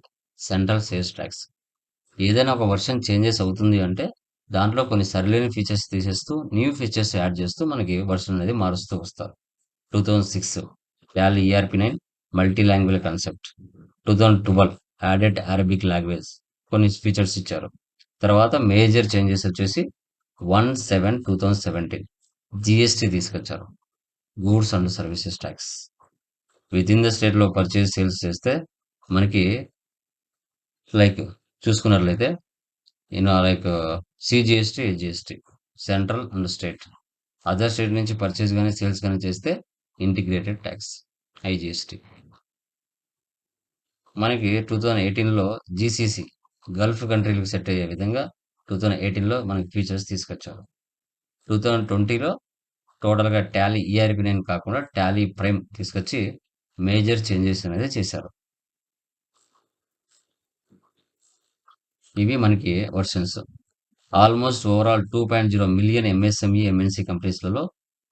సెంట్రల్ సేల్స్ ట్యాక్స్. ఏదైనా ఒక వర్షన్ చేంజెస్ అవుతుంది అంటే దాంట్లో కొన్ని సరిలేని ఫీచర్స్ తీసేస్తూ న్యూ ఫీచర్స్ యాడ్ చేస్తూ మనకి వర్షన్ అనేది మారుస్తూ వస్తారు. 2006 Tally ERP9 multi language concept. 2012 added Arabic language కొన్ని ఫీచర్స్ ఇచ్చారు. తర్వాత మేజర్ చేంజెస్ వచ్చేసి 1/7/2017 జిఎస్టీ తీసుకొచ్చారు, goods and services tax. With in the state లో పర్చేజ్ సేల్స్ చేస్తే మనకి లైక్ చూసుకున్నట్లయితే like CGST, GST, central and state. Other state నుంచి పర్చేజ్ కానీ సేల్స్ కానీ చేస్తే ఇంటిగ్రేటెడ్ ట్యాక్స్, ఐజిఎస్టీ. మనకి 2018లో జీసీసీ గల్ఫ్ కంట్రీలకు సెట్ అయ్యే విధంగా 2018లో మనకి ఫీచర్స్ తీసుకొచ్చారు. 2020లో టోటల్గా టాలీ ERP9 కాకుండా టాలీ ప్రైమ్ తీసుకొచ్చి మేజర్ చేంజెస్ అనేది చేశారు. ఇవి మనకి versions. Almost overall 2.0 million MSME MNC కంపెనీస్లలో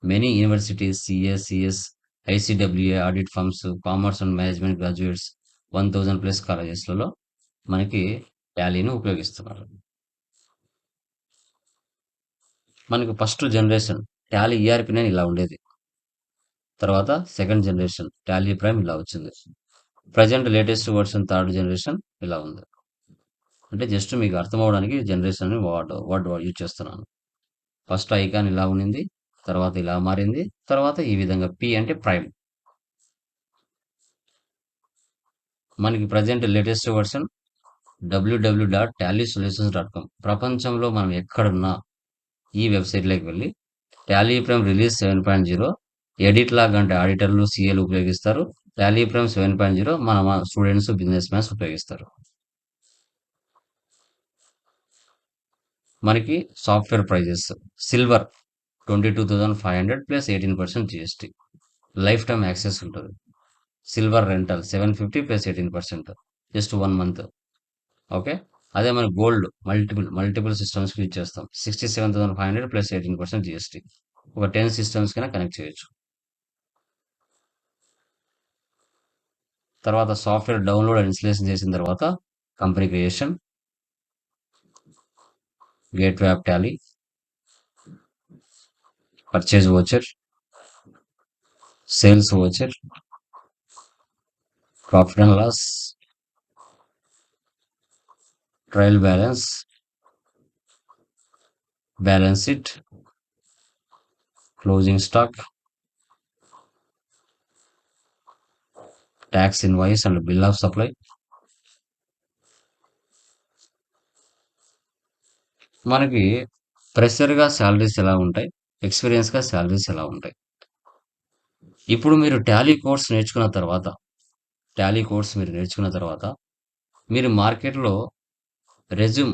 many universities, CS, ICWA audit firms, commerce and management graduates 1000+ కాలేజెస్లలో మనకి టాలీని ఉపయోగిస్తున్నారు. మనకి ఫస్ట్ జనరేషన్ టాలీ ERP9 ఇలా ఉండేది. తర్వాత సెకండ్ జనరేషన్ టాలీ ప్రైమ్ ఇలా వచ్చింది. Present latest version third generation ఇలా ఉంది. అంటే జస్ట్ మీకు అర్థం అవ్వడానికి జనరేషన్ అని వర్డ్ యూజ్ చేస్తున్నాను. ఫస్ట్ ఐకాన్ ఇలా ఉండింది, తర్వాత ఇలా మారింది, తర్వాత ఈ విధంగా P అంటే ప్రైమ్. మనకి ప్రజెంట్ లేటెస్ట్ వర్షన్ www.tallysolutions.com. ప్రపంచంలో మనం ఎక్కడున్నా ఈ వెబ్సైట్లోకి వెళ్ళి Tally Prime release 7.0 edit log అంటే ఆడిటర్లు సిఏలు ఉపయోగిస్తారు. టాలీ ప్రైమ్ 7.0 మన స్టూడెంట్స్ బిజినెస్ మ్యాన్స్ ఉపయోగిస్తారు. మనకి software prices silver 22,500 plus 18% GST. Life time access ఉంటుంది. Silver rental 750 plus 18% just 1 month. Okay, అదే మన గోల్డ్ మల్టిపుల్ సిస్టమ్స్ యూజ్ చేస్తాం. 67,500 ప్లస్ 18% GST. ఒక 10 సిస్టమ్స్ కైనా కనెక్ట్ చేయొచ్చు. తర్వాత సాఫ్ట్వేర్ డౌన్లోడ్ అండ్ ఇన్స్టలేషన్ చేసిన తర్వాత company creation, gateway of Tally, purchase voucher, sales voucher, profit and loss, trial balance, balance sheet, closing stock, tax invoice and bill of supply. మనకి ఫ్రెషర్గా salaries ఎలా ఉంటాయి, ఎక్స్పీరియన్స్గా salaries ఎలా ఉంటాయి. ఇప్పుడు మీరు టాలీ కోర్స్ నేర్చుకున్న తర్వాత మీరు మార్కెట్లో రెజ్యూమ్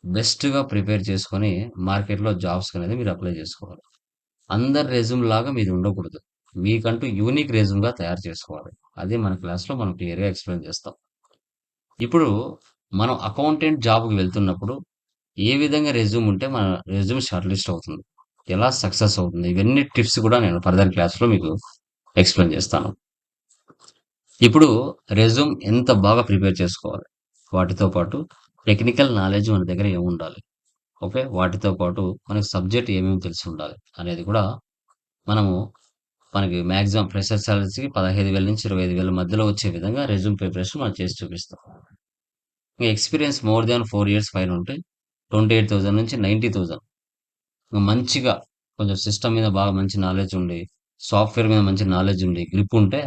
బెస్ట్గా ప్రిపేర్ చేసుకొని మార్కెట్లో జాబ్స్ అనేది మీరు అప్లై చేసుకోవాలి. అందరి రెజ్యూమ్ లాగా మీరు ఉండకూడదు. మీకంటూ యూనిక్ రెజ్యూమ్గా తయారు చేసుకోవాలి. అది మన క్లాస్లో మనం క్లియర్గా ఎక్స్ప్లెయిన్ చేస్తాం. ఇప్పుడు మనం అకౌంటెంట్ జాబ్కి వెళ్తున్నప్పుడు ఏ విధంగా రెజ్యూమ్ ఉంటే మన రెజ్యూమ్ షార్ట్ లిస్ట్ అవుతుంది, ఎలా సక్సెస్ అవుతుంది, ఇవన్నీ టిప్స్ కూడా నేను ఫర్దర్ క్లాస్లో మీకు ఎక్స్ప్లెయిన్ చేస్తాను. ఇప్పుడు రెజ్యూమ్ ఎంత బాగా ప్రిపేర్ చేసుకోవాలి, వాటితో పాటు టెక్నికల్ నాలెడ్జ్ మన దగ్గర ఏమి ఉండాలి, ఓకే, వాటితో పాటు మనకి సబ్జెక్ట్ ఏమేమి తెలిసి ఉండాలి అనేది కూడా మనకి మ్యాక్సిమం ఫ్రెషర్ సాలరీస్కి 15,000 నుంచి 25,000 మధ్యలో వచ్చే విధంగా రెజ్యూమ్ ప్రిపరేషన్ మనం చేసి చూపిస్తాం. ఇంకా ఎక్స్పీరియన్స్ మోర్ దాన్ 4 years పైన ఉంటే 28,000 నుంచి 90,000. మంచిగా కొంచెం సిస్టమ్ మీద బాగా మంచి నాలెడ్జ్ ఉండి, సాఫ్ట్వేర్ మీద మంచి నాలెడ్జ్ ఉండి, గ్రిప్ ఉంటే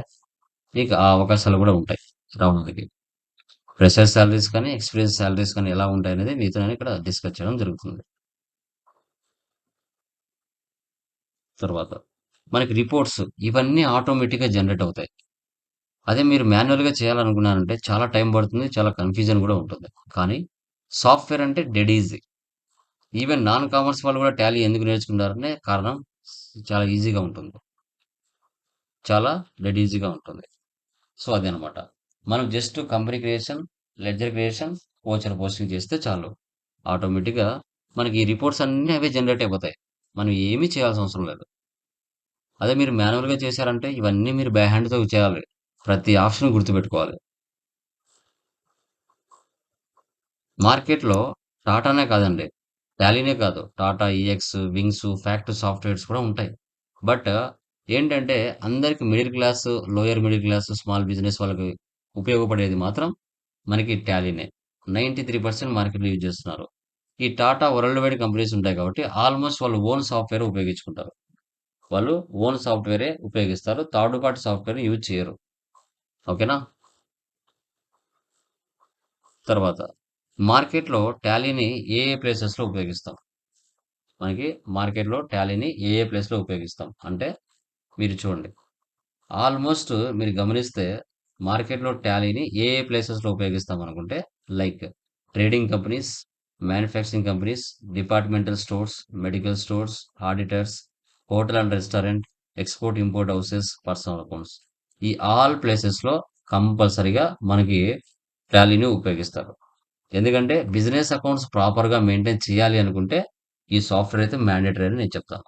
మీకు ఆ అవకాశాలు కూడా ఉంటాయి రావడానికి. ఫ్రెషర్ సాలరీస్ కానీ ఎక్స్పీరియన్స్ సాలరీస్ కానీ ఎలా ఉంటాయి అనేది మీతో నేను ఇక్కడ డిస్కస్ చేయడం జరుగుతుంది. తర్వాత మనకి రిపోర్ట్స్ ఇవన్నీ ఆటోమేటిక్గా జనరేట్ అవుతాయి. అదే మీరు మాన్యువల్గా చేయాలనుకున్నారంటే చాలా టైం పడుతుంది, చాలా కన్ఫ్యూజన్ కూడా ఉంటుంది. కానీ సాఫ్ట్వేర్ అంటే dead easy. Even non commerce వాళ్ళు కూడా టాలీ ఎందుకు నేర్చుకుంటారంటే కారణం చాలా ఈజీగా ఉంటుంది, చాలా డెడ్ ఈజీగా ఉంటుంది. సో అదే అనమాట. మనం just company creation, ledger creation, voucher posting చేస్తే చాలు, ఆటోమేటిక్గా మనకి ఈ రిపోర్ట్స్ అన్నీ అవే జనరేట్ అయిపోతాయి. మనం ఏమీ చేయాల్సిన అవసరం లేదు. అదే మీరు మాన్యువల్గా చేశారంటే ఇవన్నీ మీరు బై హ్యాండ్తో చేయాలి. ప్రతి ఆప్షన్ గుర్తుపెట్టుకోవాలి. మార్కెట్‌లో టాటానే కాదండి, టాలీనే కాదు, Tata EX, wings, fact softwares కూడా ఉంటాయి. బట్ ఏంటంటే అందరికి middle class, lower middle class, small business వాళ్ళకి ఉపయోగపడేది మాత్రం మనకి టాలీనే. 93% మార్కెట్‌లో యూజ్ చేస్తున్నారు. ఈ టాటా వరల్డ్ వైడ్ కంపెనీస్ ఉంటాయి కాబట్టి ఆల్మోస్ట్ వాళ్ళు ఓన్ సాఫ్ట్‌వేర్ ఉపయోగించుకుంటారు. వాళ్ళు ఓన్ సాఫ్ట్‌వేరే ఉపయోగిస్తారు. థర్డ్ పార్టీ సాఫ్ట్‌వేర్ యూజ్ చేయరు. ఓకేనా? తర్వాత మార్కెట్‌లో టాలీని ఏ ప్లేసెస్‌లో ఉపయోగిస్తాం? మనకి మార్కెట్‌లో టాలీని ఏ ప్లేస్‌లో ఉపయోగిస్తాం అంటే మీరు చూడండి. ఆల్మోస్ట్ మీరు గమనిస్తే మార్కెట్‌లో టాలీని ఏ ప్లేసెస్‌లో ఉపయోగిస్తాం అనుకుంటే like trading companies, manufacturing companies, departmental stores, medical stores, auditors, hotel and restaurant, export import houses, personal accounts. ఈ ఆల్ ప్లేసెస్‌లో కంపల్సరీగా మనకి టాలీని ఉపయోగిస్తారు. ఎందుకంటే బిజినెస్ అకౌంట్స్ ప్రాపర్‌గా మెయింటైన్ చేయాలి అనుకుంటే ఈ సాఫ్ట్‌వేర్ అయితే మ్యాండేటరీ అని నేను చెప్తాను.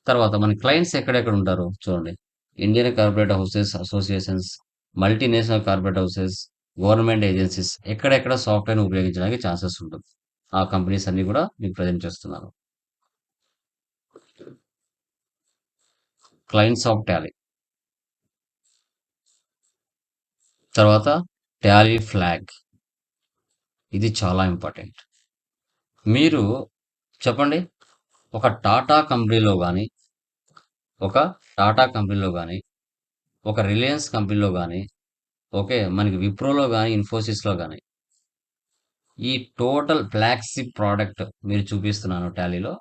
తర్వాత మన క్లయింట్స్ ఎక్కడెక్కడ ఉంటారు చూడండి. Indian corporate houses associations, multinational corporate houses, government agencies ఎక్కడెక్కడ సాఫ్ట్‌వేర్‌ని ఉపయోగించడానికి ఛాన్సెస్ ఉంటుంది. ఆ కంపెనీస్ అన్నీ కూడా మీకు ప్రెజెంట్ చేస్తున్నాను. Clients of Tally. తర్వాత టాలీ ఫ్లాగ్. ఇది చాలా ఇంపార్టెంట్. మీరు చెప్పండి, ఒక టాటా కంపెనీలో గాని, ఒక టాటా కంపెనీలో గాని, ఒక రిలయన్స్ కంపెనీలో గాని, ఓకే, మనకి విప్రోలో గాని, ఇన్ఫోసిస్‌లో గాని, ఈ టోటల్ ఫ్లాగ్‌షిప్ ప్రొడక్ట్ మీరు చూపిస్తున్నాను టాలీలో.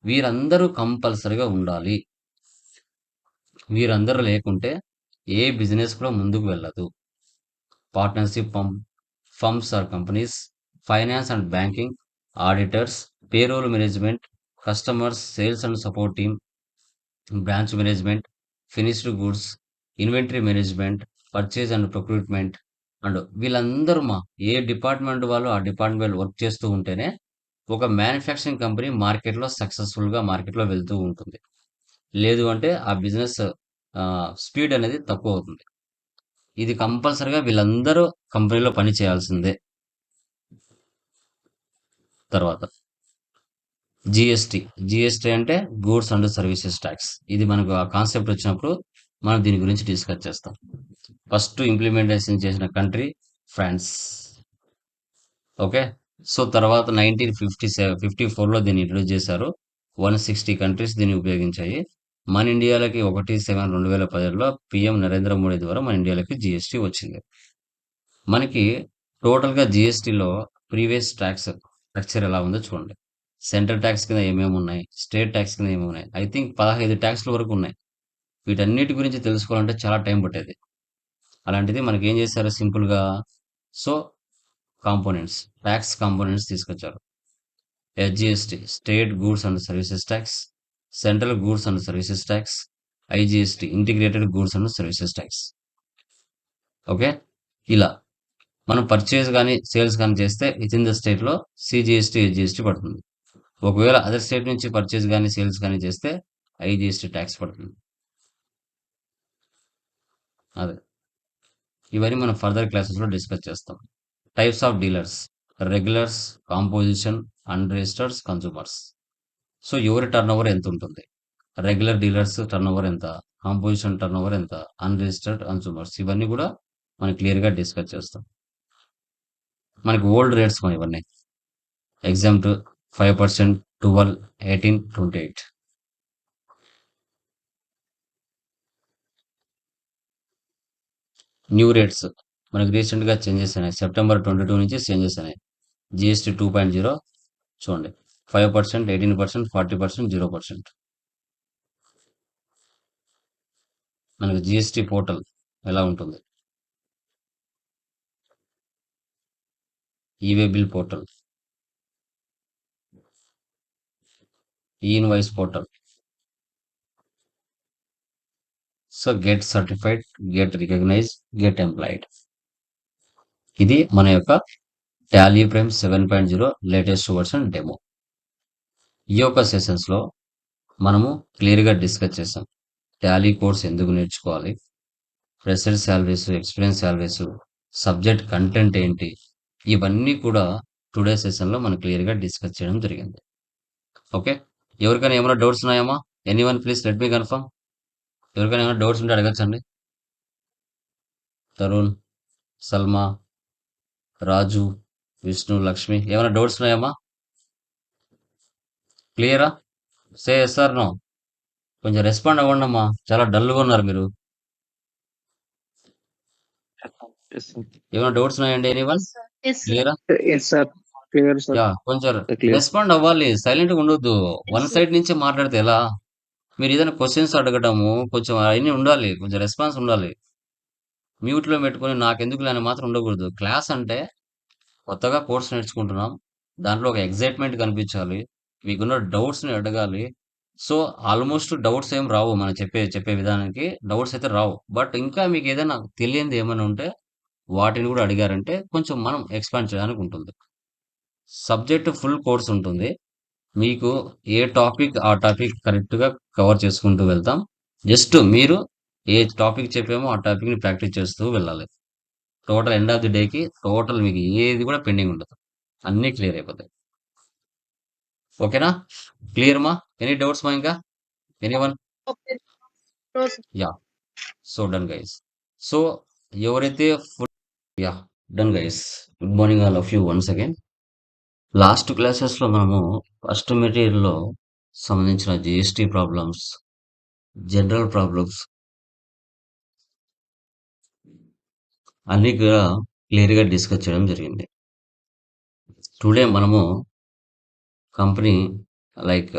వీరందరూ కంపల్సరీగా ఉండాలి. వీరందరూ లేకుంటే ఏ బిజినెస్ కూడా ముందుకు వెళ్ళదు. Partnership firms or companies, finance and banking, auditors, payroll management, customers, sales and support team, branch management, finished goods, inventory management, purchase and procurement and వీళ్ళందరూ ఏ డిపార్ట్మెంట్ వాళ్ళు ఆ డిపార్ట్మెంట్ వర్క్ చేస్తూ ఉంటేనే ఒక మ్యానుఫ్యాక్చరింగ్ కంపెనీ మార్కెట్‌లో సక్సెస్‌ఫుల్‌గా మార్కెట్‌లో వెళ్తూ ఉంటుంది. లేదు అంటే ఆ బిజినెస్ స్పీడ్ అనేది తక్కువవుతుంది. ఇది కంపల్సరీగా వీళ్ళందరూ కంపెనీలో పని చేయాల్సిందే. తర్వాత జీఎస్టీ. జీఎస్టీ అంటే గూడ్స్ అండ్ సర్వీసెస్ ట్యాక్స్. ఇది మనకు ఆ కాన్సెప్ట్ వచ్చినప్పుడు మనం దీని గురించి డిస్కస్ చేస్తాం. ఫస్ట్ ఇంప్లిమెంటేషన్ చేసిన కంట్రీ ఫ్రాన్స్. ఓకే. సో తర్వాత 1954లో దీన్ని ఇంట్రొడ్యూస్ చేశారు. 160 కంట్రీస్ దీన్ని ఉపయోగించాయి. మన ఇండియాలకి 1/7/2017లో పీఎం నరేంద్ర మోడీ ద్వారా మన ఇండియాలకి జీఎస్టీ వచ్చింది. మనకి టోటల్‌గా జీఎస్టీలో ప్రీవియస్ ట్యాక్స్ స్ట్రక్చర్ ఎలా ఉందో చూడండి. సెంట్రల్ ట్యాక్స్ కింద ఏమేమి ఉన్నాయి? స్టేట్ ట్యాక్స్ కింద ఏమేమి ఉన్నాయి? ఐ థింక్ 15 ట్యాక్స్‌ల వరకు ఉన్నాయి. వీటన్నిటి గురించి తెలుసుకోవాలంటే చాలా టైం పట్టేది. అలాంటిది మనకేం చేశారు సింపుల్‌గా, సో కాంపోనెంట్స్, ట్యాక్స్ కాంపోనెంట్స్ తీసుకొచ్చారు. SGST, state goods and services tax, central goods and services tax, IGST, integrated goods and services tax. Okay. ఇలా మనం పర్చేజ్ గాని, సేల్స్ గాని చేస్తే వితిన్ ద స్టేట్‌లో సీజీఎస్టీ, ఎస్జీఎస్టీ పడుతుంది. ఒకవేళ అదర్ స్టేట్ నుంచి పర్చేజ్ గాని, సేల్స్ గాని చేస్తే ఐజీఎస్టీ ట్యాక్స్ పడుతుంది. అదే. ఇవన్నీ మనం ఫర్దర్ క్లాసెస్‌లో డిస్కస్ చేస్తాం. Types of dealers, regulars, composition, unregistered, consumers. So ఎవరి టర్నోవర్ ఎంత ఉంటుంది? రెగ్యులర్ డీలర్స్ టర్నోవర్ ఎంత? కాంపోజిషన్ టర్నోవర్ ఎంత? Unregistered consumers. ఇవన్నీ కూడా మనం క్లియర్‌గా డిస్కస్ చేస్తాం. మనకి ఓల్డ్ రేట్స్ ఇవన్నీ. ఎగ్జాంపుల్ 5%, 12, 18, 28. న్యూ రేట్స్ మనకి రీసెంట్‌గా చేంజెస్ అయినాయి. సెప్టెంబర్ 22 నుంచి చేంజెస్ అయినాయి. జీఎస్టీ 2.0 చూడండి. 5%, 18%, 40%, 0%. మనకి జీఎస్టీ పోర్టల్ ఎలా ఉంటుంది? E way bill portal, e invoice portal. So get certified, get recognised, get employed. ఇది మన యొక్క Tally Prime 7.0 latest version demo. ఈ యొక్క సెషన్స్లో మనము క్లియర్గా డిస్కస్ చేసాం. టాలీ కోర్స్ ఎందుకు నేర్చుకోవాలి, fresher salaries, experience salaries, subject content ఏంటి, ఇవన్నీ కూడా టుడే సెషన్లో మనం క్లియర్గా డిస్కస్ చేయడం జరిగింది. ఓకే. ఎవరికైనా ఏమైనా డౌట్స్ ఉన్నాయమ్మా? Anyone please let me confirm. ఎవరికైనా ఏమైనా డౌట్స్ ఉంటే అడగచ్చండి. తరుణ్, సల్మా, రాజు, విష్ణు, లక్ష్మి, ఏమైనా డౌట్స్ ఉన్నాయమ్మా? క్లియరా? Say yes or no. కొంచెం రెస్పాండ్ అవ్వండి అమ్మా, చాలా డల్గా ఉన్నారు మీరు. Yes, sir. ఏమైనా డౌట్స్ ఉన్నాయండి ఎనీవన్? Yes, sir. క్లియరా? Yes, sir. Clear, sir. Yeah, కొంచెం Clear. రెస్పాండ్ అవ్వాలి, సైలెంట్గా ఉండొద్దు. One sir. సైడ్ నుంచి మాట్లాడితే ఎలా? మీరు ఏదైనా క్వశ్చన్స్ అడగటము కొంచెం అవన్నీ ఉండాలి, కొంచెం రెస్పాన్స్ ఉండాలి. మ్యూట్లో పెట్టుకొని నాకెందుకులే అని మాత్రం ఉండకూడదు. క్లాస్ అంటే కొత్తగా కోర్స్ నేర్చుకుంటున్నాం, దాంట్లో ఒక ఎగ్జైట్మెంట్ కనిపించాలి, మీకున్న డౌట్స్ని అడగాలి. సో ఆల్మోస్ట్ డౌట్స్ ఏం రావు, మనం చెప్పే విధానానికి డౌట్స్ అయితే రావు. బట్ ఇంకా మీకు ఏదైనా తెలియంది ఏమైనా ఉంటే వాటిని కూడా అడిగారంటే కొంచెం మనం ఎక్స్పాండ్ చేయడానికి ఉంటుంది. సబ్జెక్ట్ ఫుల్ కోర్స్ ఉంటుంది. మీకు ఏ టాపిక్ ఆ టాపిక్ కరెక్ట్గా కవర్ చేసుకుంటూ వెళ్తాం. జస్ట్ మీరు ఏ టాపిక్ చెప్పామో ఆ టాపిక్ని ప్రాక్టీస్ చేస్తూ వెళ్ళాలి. టోటల్ ఎండ్ ఆఫ్ ది డేకి టోటల్ మీకు ఏది కూడా పెండింగ్ ఉండదు. అన్నీ క్లియర్ అయిపోతాయి. ఓకేనా? క్లియర్ మా? ఎనీ డౌట్స్ మా ఇంకా? Anyone? Okay. No, sir. Yeah! So done guys. So ఎవరైతే yeah! Done guys. Good morning all of you once again. Last క్లాసెస్‌లో మనము ఫస్ట్ మెటీరియల్‌లో సంబంధించిన జీఎస్టీ ప్రాబ్లమ్స్, జనరల్ ప్రాబ్లమ్స్ అన్నీ కూడా క్లియర్‌గా డిస్కస్ చేయడం జరిగింది. టుడే మనము కంపెనీ లైక్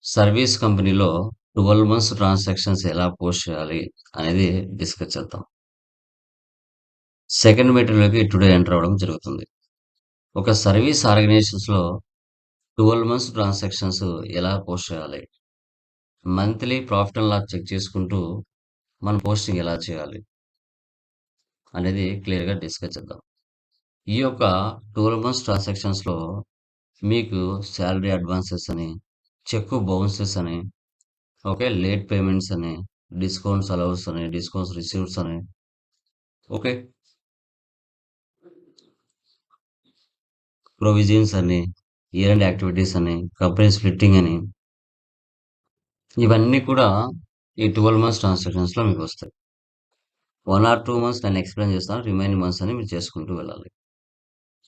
సర్వీస్ కంపెనీలో 12 మంత్స్ ట్రాన్సాక్షన్స్ ఎలా పోస్ట్ చేయాలి అనేది డిస్కస్ చేద్దాం. సెకండ్ మెటీరియల్‌లోకి టుడే ఎంటర్ అవ్వడం జరుగుతుంది. ఒక సర్వీస్ ఆర్గనైజేషన్స్‌లో 12 మంత్స్ ట్రాన్సాక్షన్స్ ఎలా పోస్ట్ చేయాలి? Monthly profit and loss check చేసుకుంటూ మనం పోస్టింగ్ ఎలా చేయాలి? అనేది క్లియర్‌గా డిస్కస్ చేద్దాం. ఈ యొక్క 12 మంత్స్ ట్రాన్సాక్షన్స్‌లో మీకు సాలరీ అడ్వాన్సెస్ అని, చెక్ బౌన్సెస్ అని, ఓకే. లేట్ పేమెంట్స్ అని, డిస్కౌంట్స్ అలౌన్స్ అని, డిస్కౌంట్స్ రిసీవ్డ్స్ అని, ఓకే. ప్రొవిజన్స్ అని, ఇయర్ ఎండ్ యాక్టివిటీస్ అని, కంపెనీ స్ప్లిట్టింగ్ అని, ఇవన్నీ కూడా ఈ 12 మంత్స్ ట్రాన్సాక్షన్స్‌లో మీకొస్తాయి. 1 ఆర్ 2 మంత్స్ నేను ఎక్స్‌ప్లెయిన్ చేస్తాను. రిమైనింగ్ మంత్స్ అని మీరు చేసుకుంటూ వెళ్ళాలి.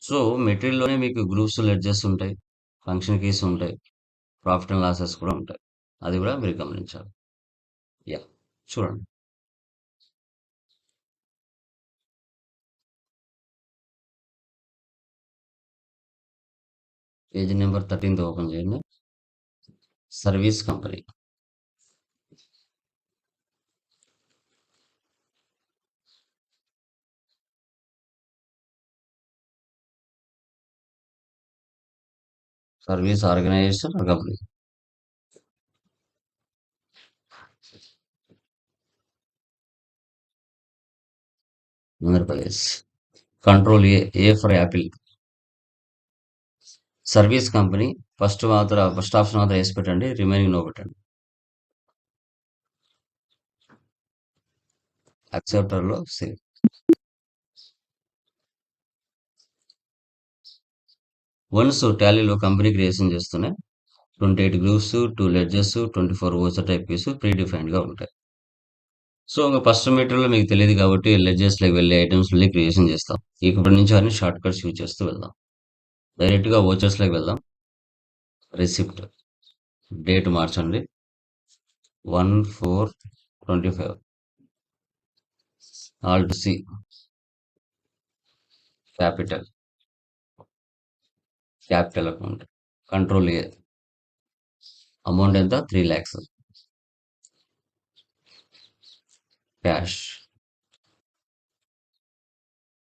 సో, మెటీరియల్‌లోనే మీకు గ్రూప్స్, లెడ్జర్స్ ఉంటాయి. ఫంక్షన్ కీస్ ఉంటాయి. ప్రాఫిట్ అండ్ లాసెస్ కూడా ఉంటాయి. అది కూడా మీరు గమనించాలి. యాహ్! చూడండి. పేజ్ నెంబర్ 13 ఓపెన్ చేయండి. Service company. Service organization or company. Andhra Pradesh. Control A. A for apple. Service company first option మాత్రం వేసి పెట్టండి. రిమైనింగ్ నో పెట్టండి. యాక్సెప్టర్‌లో సేవ్. వన్స్ టాలీలో కంపెనీ క్రియేషన్ చేస్తూనే 28 groups, 2 ledgers, 24 voucher type keys pre డిఫైన్డ్‌గా ఉంటాయి. సో, ఇంక ఫస్ట్ మెటీరియల్‌లో మీకు తెలీదు కాబట్టి లెడ్జర్స్‌లోకి వెళ్ళి ఐటెమ్స్ వెళ్ళి క్రియేషన్ చేస్తాం. ఇప్పటి నుంచి అన్ని షార్ట్ కట్స్ యూజ్ చేస్తూ వెళ్దాం. డైరెక్ట్‌గా ఓచర్స్‌లోకి వెళ్దాం. రిసిప్ట్. డేట్ మార్చండి. 1/4/25. Alt C. Capital. Capital account. Control A. Amount ఎంత? 3 lakhs. Cash.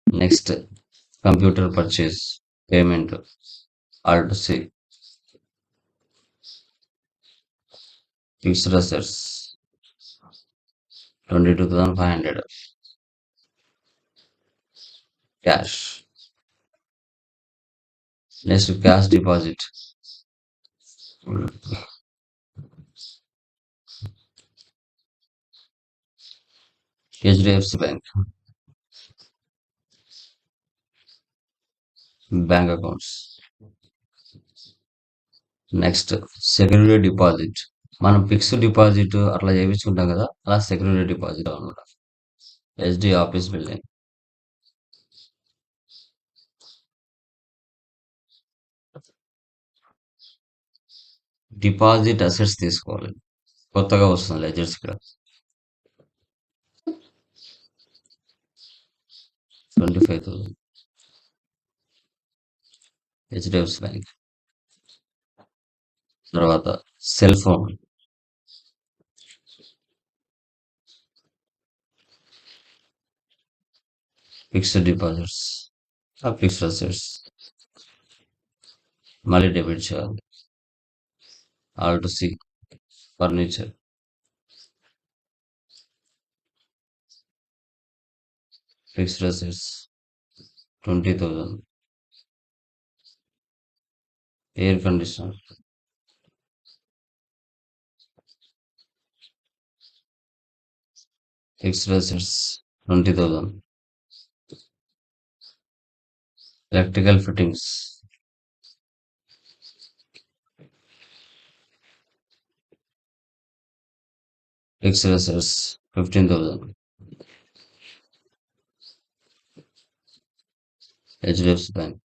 Next computer purchase payment. Alt C. Fixed assets 22,500. Cash. Next cash deposit. HDFC bank. Bank accounts. Next security deposit. మనం fixed deposit అట్లా చేయించుకుంటాం కదా, అలా security deposit అనమాట. Head office building. Deposit assets తీసుకోవాలి. కొత్తగా వస్తుంది లెజర్స్ ఇక్కడ. 25,000. HDFC bank. తర్వాత cell phone. Fixed deposits. Fixed assets మళ్ళీ డెబిట్ చేయాలి. Alt C. Furniture. Fixed assets 20,000. Air conditioner. Fixed assets 20,000. electrical fittings, fixed assets 15,000, HDFC Bank.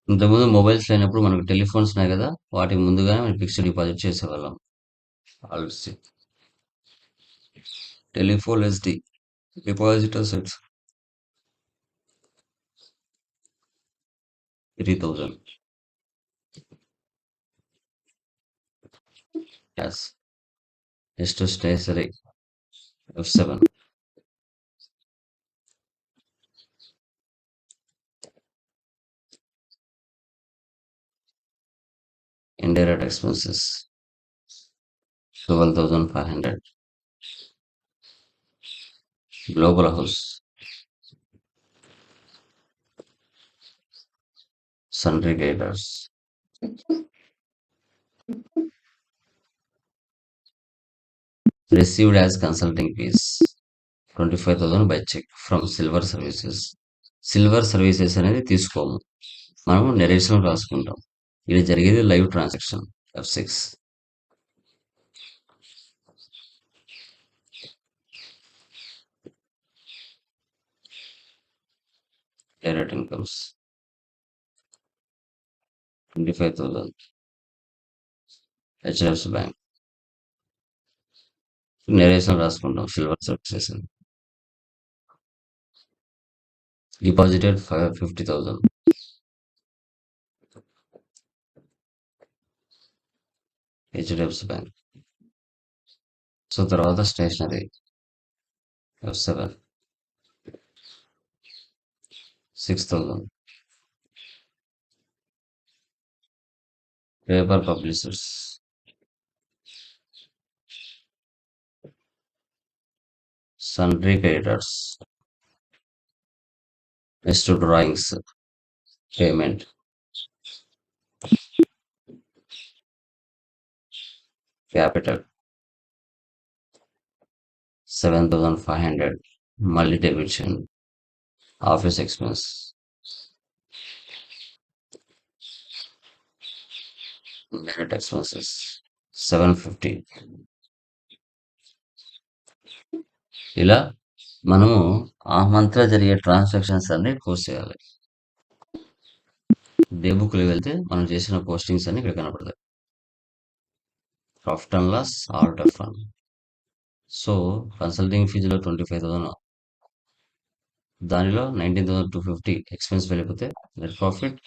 ఇంతకుముందు mobiles లేనప్పుడు మనకు టెలిఫోన్స్ ఉన్నాయి కదా, వాటికి ముందుగానే మనం ఫిక్స్డ్ డిపాజిట్ చేసేవాళ్ళం. Already telephone SD deposit assets 3,000. Yes. Next to stationery F7. Indirect expenses 12,500. Global house, sundry creditors. Received as consulting fees 25,000 by check from Silver Services. Silver services అనేది తీసుకోము, మనము నెరేషన్ రాసుకుంటాం. ఇది జరిగేది live transaction F6. Direct incomes 25,000 HDFC bank. Narration రాసుకుంటాం silver services. Deposited 50,000 HDFC bank. So తర్వాత stationery F7 6,000. Paper publishers sundry creditors. Next to drawings payment capital 7,500. మళ్ళీ debit చేయండి. Office expense direct expenses 750. ఇలా మనము ఆ మంత్లో జరిగే ట్రాన్సాక్షన్స్ అన్ని పోస్ట్ చేయాలి. డే బుక్లో వెళ్తే మనం చేసిన పోస్టింగ్స్ అన్ని ఇక్కడ కనపడతాయి. Profit and loss, art of fund. So consulting ఫీజులో 25,000, దానిలో 19,250 ఎక్స్పెన్స్ వెళ్ళిపోతే నెట్ ప్రాఫిట్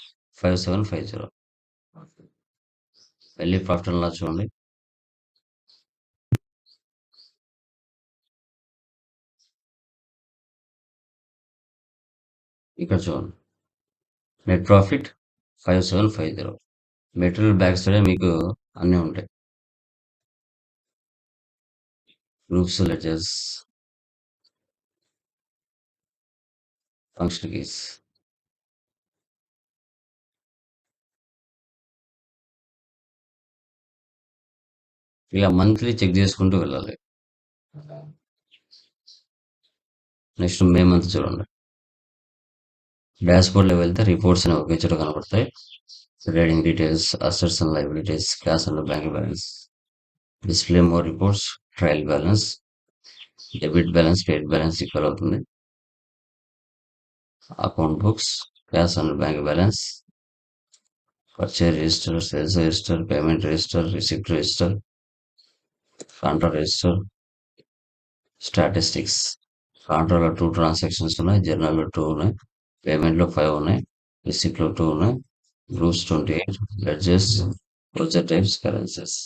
5750. వెళ్ళి ప్రాఫిట్ అండ్ లాస్ చూడండి. ఇక్కడ చూడండి, net profit 5750. Material back side మీకు అన్నీ ఉంటాయి. Groups, ledgers, function keys. ఇలా మంత్లీ చెక్ చేసుకుంటూ వెళ్ళాలి. నెక్స్ట్ మే మంత్ చూడండి. డాష్బోర్డ్లో వెళ్తే రిపోర్ట్స్ అనేవి ఒకే చోట కనబడతాయి. Trading details, assets and liabilities, cash and bank balance. Display more reports, trial balance, debit balance, credit balance equal అవుతుంది. Account books, cash and bank balance, purchase register, sales register, payment register, receipt register, contra register, statistics. కాంట్రాలో 2 transactions ఉన్నాయి, జర్నల్లో 2 ఉన్నాయి, పేమెంట్లో 5 ఉన్నాయి, రిసిప్ట్లో 2 ఉన్నాయి, groups 28, ledgers, project types, currencies.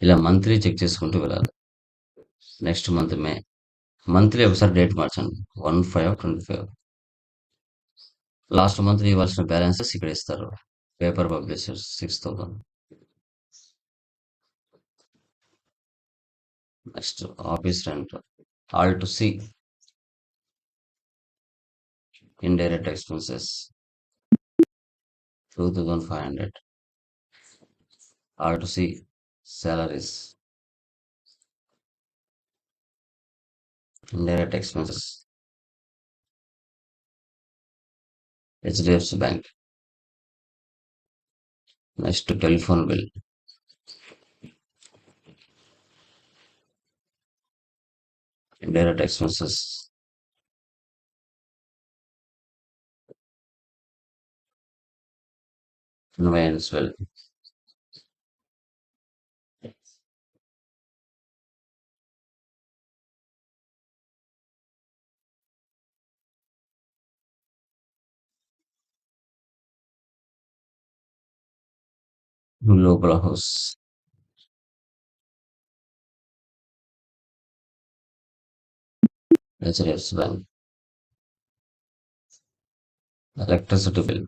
ఇలా monthly check చేసుకుంటూ వెళ్ళాలి. Next month May. మంత్లీ ఒకసారి డేట్ మార్చండి, 1/5/25. లాస్ట్ మంత్ ఇవ్వాల్సిన బ్యాలెన్సెస్ ఇక్కడ ఇస్తారు. Paper publishers 6,000. Next office rent, alt to C. Indirect expenses 2,500. Alt to C. salaries indirect expenses, HDFC bank. Next telephone bill, indirect expenses, conveyance bill, లోపల house, HDFC bank, electricity bill,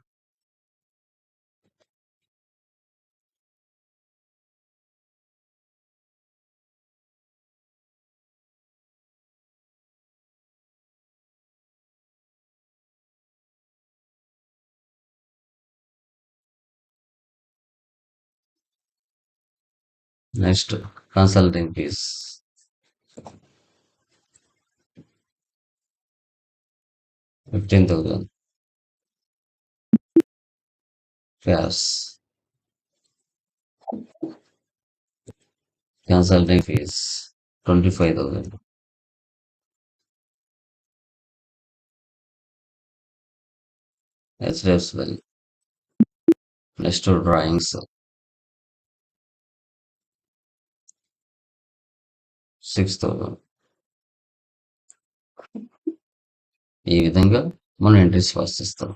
next consulting fees, 15,000, fees, consulting fees 25,000, HDFC bank. Next drawings 6,000. ఈ విధంగా మనం entries pass చేస్తాం.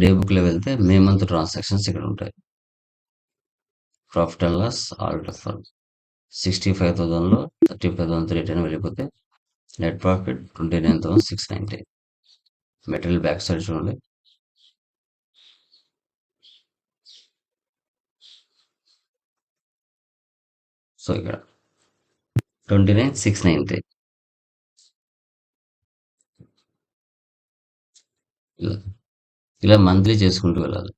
Day book లో వెళ్తే May month transactions ఇక్కడ ఉంటాయి. Profit and loss all differ 65,000 లో 35,310 వెళ్ళిపోతే net profit 29,690. Material back side చూడండి. సో ఇక్కడ 29,690. ఇలా మంత్లీ చేసుకుంటూ వెళ్ళాలి.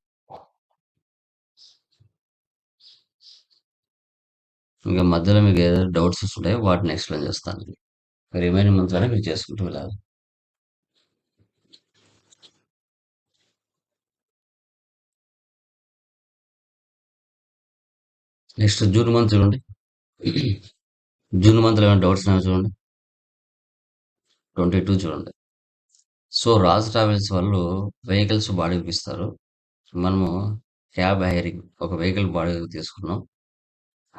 ఇంకా మధ్యలో మీకు ఏదైనా డౌట్స్ వస్తుంటాయో వాటిని ఎక్స్ప్లెయిన్ చేస్తాను. రిమైనింగ్ మంత్లోనే మీరు చేసుకుంటూ వెళ్ళాలి. నెక్స్ట్ జూన్ మంత్ చూడండి. జూన్ మంత్లో ఏమైనా డౌట్స్ ఉన్నాయో చూడండి. 22 చూడండి. సో రాజ్ ట్రావెల్స్ వాళ్ళు వెహికల్స్ బాడీకి ఇస్తారు. మనము క్యాబ్ హైరింగ్ ఒక వెహికల్ బాడీకి తీసుకున్నాం.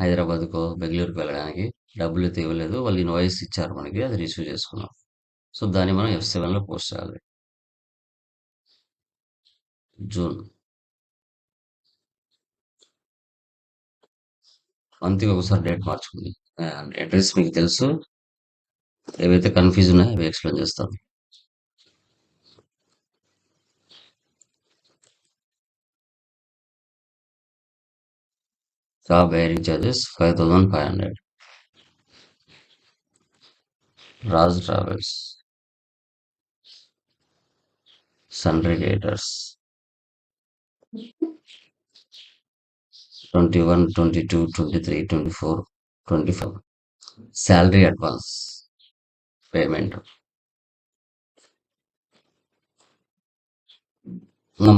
హైదరాబాద్కో బెంగళూరుకి వెళ్ళడానికి డబ్బులు అయితే ఇవ్వలేదు. వాళ్ళు ఇన్వాయిస్ ఇచ్చారు మనకి, అది రిసీవ్ చేసుకున్నాం. సో దాన్ని మనం F7లో పోస్ట్ చేయాలి. జూన్ మంత్కి ఒకసారి డేట్ మార్చుకుంది. అడ్రస్ మీకు తెలుసు. ఏవైతే కన్ఫ్యూజ్ ఉన్నాయో అవి ఎక్స్ప్లెయిన్ చేస్తాను. Cab hiring charges 5,500. Raj Travels, sundry గేటర్స్ 21, 22, 23, 24, 25. శాలరీ అడ్వాన్స్ పేమెంట్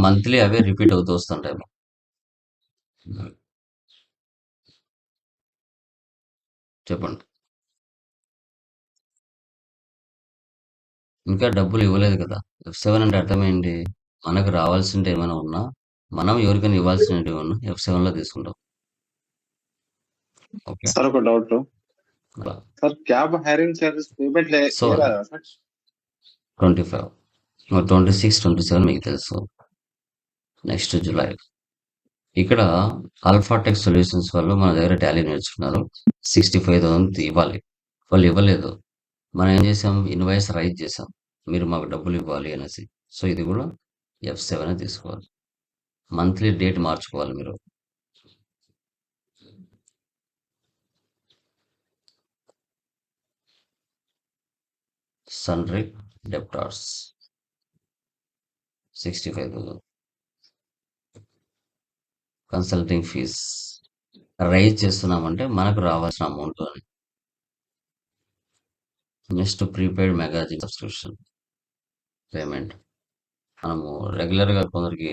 మంత్లీ అవే రిపీట్ అవుతూ వస్తుంటాయి. చెప్పండి. ఇంకా డబ్బులు ఇవ్వలేదు కదా. F7 అంటే అర్థమైంది. మనకు రావాల్సింటే ఏమైనా ఉన్నా, మనం ఎవరికైనా ఇవ్వాల్సినవి ఉన్నా F7లో తీసుకుంటాం. ఓకే. సార్ ఒక డౌట్. అలా. Sir cab hiring charges payment so 25, 26, 27 మీకు తెలుసు. Next July. ఇక్కడ ఆల్ఫాటెక్ సొల్యూషన్స్ వాళ్ళు మన దగ్గర టాలీ నేర్చుకున్నారు. 65,000 ఇవ్వాలి. వాళ్ళు ఇవ్వలేదు. మనం ఏం చేసాం, ఇన్వాయిస్ రైజ్ చేసాం, మీరు మాకు డబ్బులు ఇవ్వాలి అనేసి. సో ఇది కూడా F7 తీసుకోవాలి. మంత్లీ డేట్ మార్చుకోవాలి మీరు. సన్రీ డెప్టార్స్ 65,000. కన్సల్టింగ్ ఫీజ్ రైజ్ చేస్తున్నామంటే మనకు రావాల్సిన అమౌంట్ అని. Next prepaid magazine subscription payment. మనము రెగ్యులర్గా కొందరికి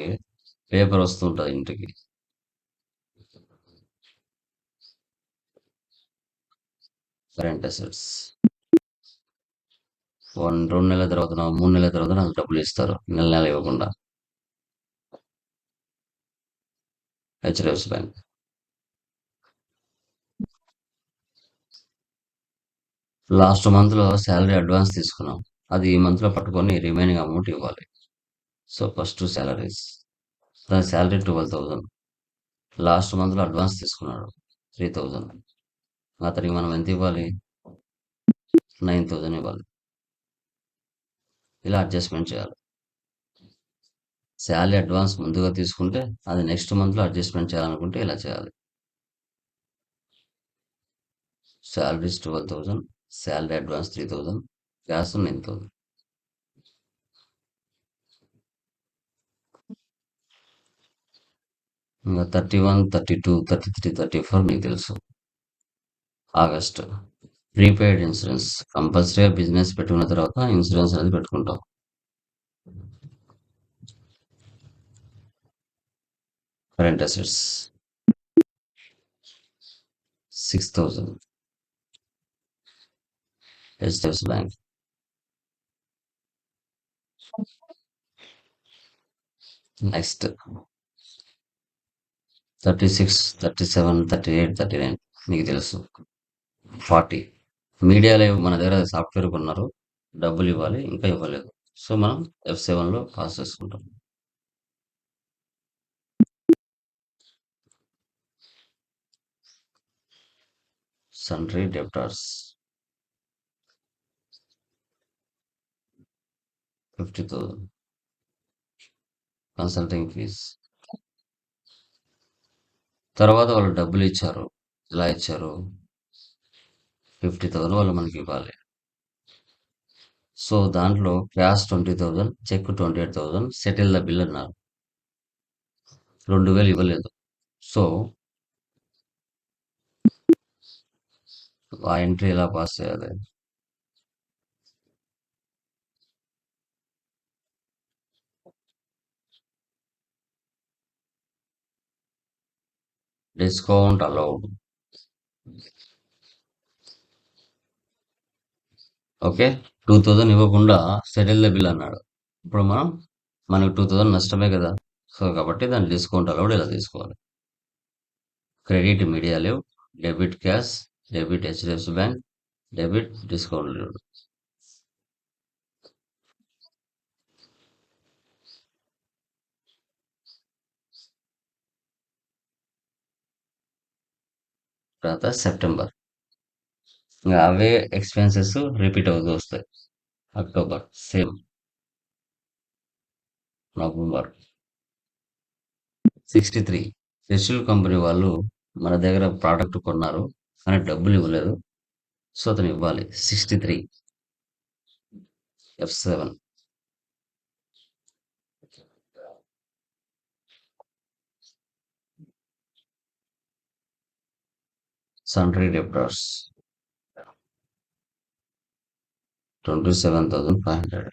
పేపర్ వస్తుంటుంది ఇంటికి. కరెంట్ అసెట్స్ 2 నెలల తర్వాత 3 నెలల తర్వాత నాకు డబ్బులు ఇస్తారు, నెల నెల ఇవ్వకుండా. HDFC bank. లాస్ట్ మంత్లో శాలరీ అడ్వాన్స్ తీసుకున్నాం, అది ఈ మంత్లో పట్టుకొని రిమైనింగ్ అమౌంట్ ఇవ్వాలి. సో ఫస్ట్ శాలరీస్, దాని శాలరీ 12,000. లాస్ట్ మంత్లో అడ్వాన్స్ తీసుకున్నాడు 3,000, అతనికి మనం ఎంత ఇవ్వాలి? 9,000 ఇవ్వాలి. ఇలా అడ్జస్ట్మెంట్ చేయాలి. శాలరీ అడ్వాన్స్ ముందుగా తీసుకుంటే అది నెక్స్ట్ మంత్లో అడ్జస్ట్మెంట్ చేయాలనుకుంటే ఇలా చేయాలి. Salaries 12,000, salary advance 3,000, cash 9,000. ఇంకా 31, 32, 33, 34 మీకు తెలుసు. August prepaid insurance. కంపల్సరీగా బిజినెస్ పెట్టుకున్న తర్వాత ఇన్సూరెన్స్ అనేది పెట్టుకుంటాం. Current assets 6,000. HDFC bank. Next 36, 37, 38, 39 మీకు తెలుసు. 40 మీడియా లైవ్ మన దగ్గర సాఫ్ట్వేర్ కొన్నారు, డబ్బులు ఇవ్వాలి, ఇంకా ఇవ్వలేదు. సో మనం F7లో పాస్ చేసుకుంటాం. Sundry debtors 50,000. Consulting fees. తర్వాత వాళ్ళు డబ్బులు ఇచ్చారు, ఎలా ఇచ్చారు? 50,000 వాళ్ళు మనకి ఇవ్వాలి. సో దాంట్లో cash 20,000, cheque 28,000, settle the bill అన్నారు. 2,000 ఇవ్వలేదు. సో ఆ ఎంట్రీ ఎలా పాస్ చేయాలి? Discount allowed. ఓకే, 2,000 ఇవ్వకుండా సెటిల్ ద బిల్ అన్నాడు. ఇప్పుడు మనకు 2,000 నష్టమే కదా. సో కాబట్టి దాని డిస్కౌంట్ అలౌడ్ ఇలా తీసుకోవాలి. Credit media live, debit cash, debit HDFC bank, debit discount live. తర్వాత సెప్టెంబర్, ఇంకా అవే ఎక్స్పెన్సెస్ రిపీట్ అవుతూ వస్తాయి. October same. నవంబర్ 63, రెస్యూల్ కంపెనీ వాళ్ళు మన దగ్గర ప్రోడక్ట్ కొన్నారు కానీ డబ్బులు ఇవ్వలేదు, సో అతను ఇవ్వాలి. 63 F7. Sundry debtors 27,500.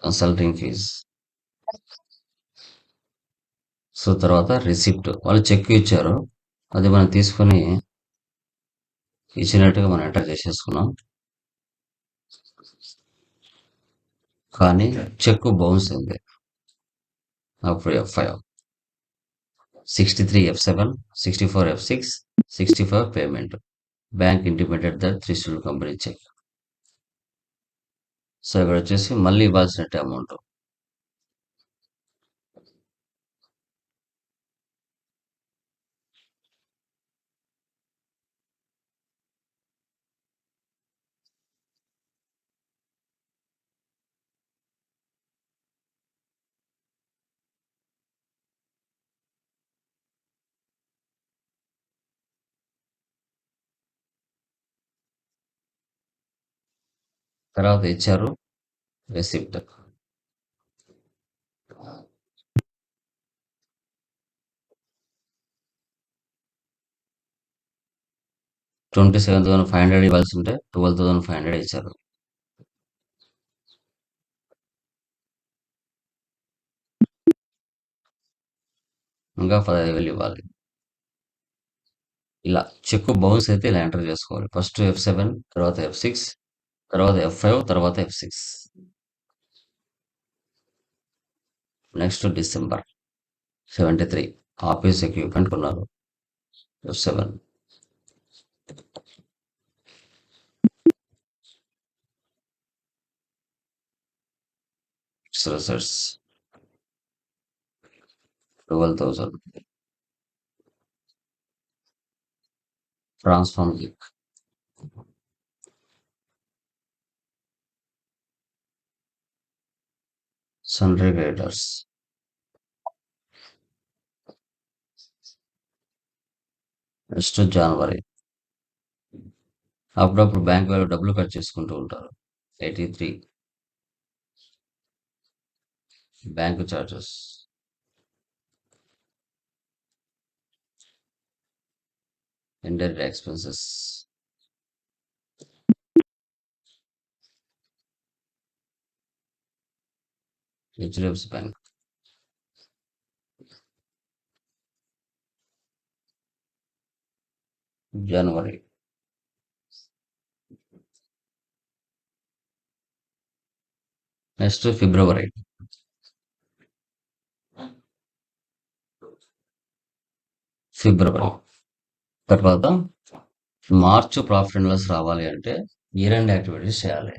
Consulting fees. So తర్వాత రిసిప్ట్, వాళ్ళు చెక్ ఇచ్చారు, అది మనం తీసుకొని ఇచ్చినట్టుగా మనం ఎంటర్ చేసేసుకున్నాం, కానీ చెక్ బౌన్స్ అయింది. అప్పుడు F5. 63 F7, 64 F6, 65 payment. Bank intimated the Trishul company cheque. So ఇక్కడ వచ్చేసి మళ్ళీ ఇవ్వాల్సినట్టే అమౌంట్. తర్వాత ఇచ్చారు రెసిప్ట్. 27,500 ఇవ్వాల్సి ఉంటే 12,500 ఇచ్చారు. ఇంకా 15,000 ఇవ్వాలి. ఇలా చెక్ బౌన్స్ అయితే ఇలా ఎంటర్ చేసుకోవాలి. ఫస్ట్ F7, తర్వాత F6, తర్వాత F5, తర్వాత F6. Next December 73 office equipment కొన్నారు. F7. Research 12,000. Transform link sundry creditors next జనవరి. అప్పుడప్పుడు బ్యాంక్ వాళ్ళు డబ్బులు కట్ చేసుకుంటూ ఉంటారు. 83 bank charges. Indirect expenses. HDFC bank. జనవరి. నెక్స్ట్ ఫిబ్రవరి. తర్వాత మార్చ్ ప్రాఫిట్ అండ్ లాస్ రావాలి అంటే ఈ రెండు యాక్టివిటీస్ చేయాలి.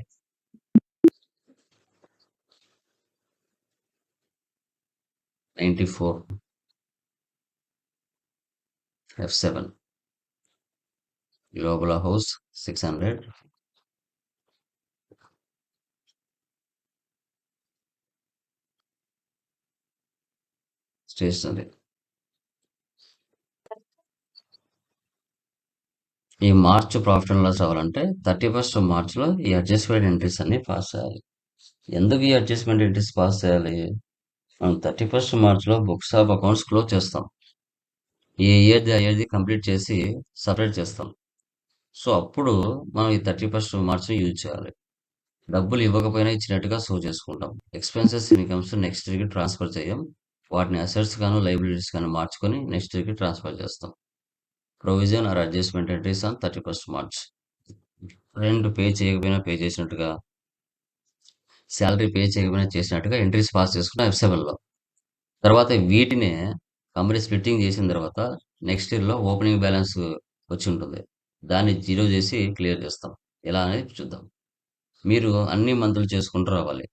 $94 F7 గ్లోబల్ హౌస్ 600 స్టేషనరీ. ఈ మార్చ్ ప్రాఫిట్ అండ్ లాస్ రావాలంటే 31st మార్చ్లో ఈ అడ్జస్ట్మెంట్ ఎంట్రీస్ అన్ని పాస్ చేయాలి. ఎందుకు ఈ అడ్జస్ట్మెంట్ ఎంట్రీస్ పాస్ చేయాలి? మనం 31st మార్చ్లో బుక్స్ ఆఫ్ అకౌంట్స్ క్లోజ్ చేస్తాం. ఏ ఇయర్ది ఆ ఇయర్ది కంప్లీట్ చేసి సపరేట్ చేస్తాం. సో అప్పుడు మనం ఈ 31st మార్చ్ని యూజ్ చేయాలి. డబ్బులు ఇవ్వకపోయినా ఇచ్చినట్టుగా షో చేసుకుంటాం. ఎక్స్పెన్సెస్ ఇన్కమ్స్ నెక్స్ట్ ఇయర్కి ట్రాన్స్ఫర్ చేయం. వాటిని అసెట్స్ గాను లైబిలిటీస్ గాను మార్చుకొని నెక్స్ట్ ఇయర్కి ట్రాన్స్ఫర్ చేస్తాం. Provision or adjustment entries on 31st March. Rent pay చేయకపోయినా పే చేసినట్టుగా, శాలరీ పే చేయకపోయినా చేసినట్టుగా ఎంట్రీస్ పాస్ చేసుకున్న F7లో. తర్వాత వీటినే కంపెనీ స్ప్లిట్టింగ్ చేసిన తర్వాత నెక్స్ట్ ఇయర్లో ఓపెనింగ్ బ్యాలెన్స్ వచ్చి ఉంటుంది. దాన్ని జీరో చేసి క్లియర్ చేస్తాం. ఎలా అనేది చూద్దాం. మీరు అన్ని మంత్లు చేసుకుంటూ రావాలి.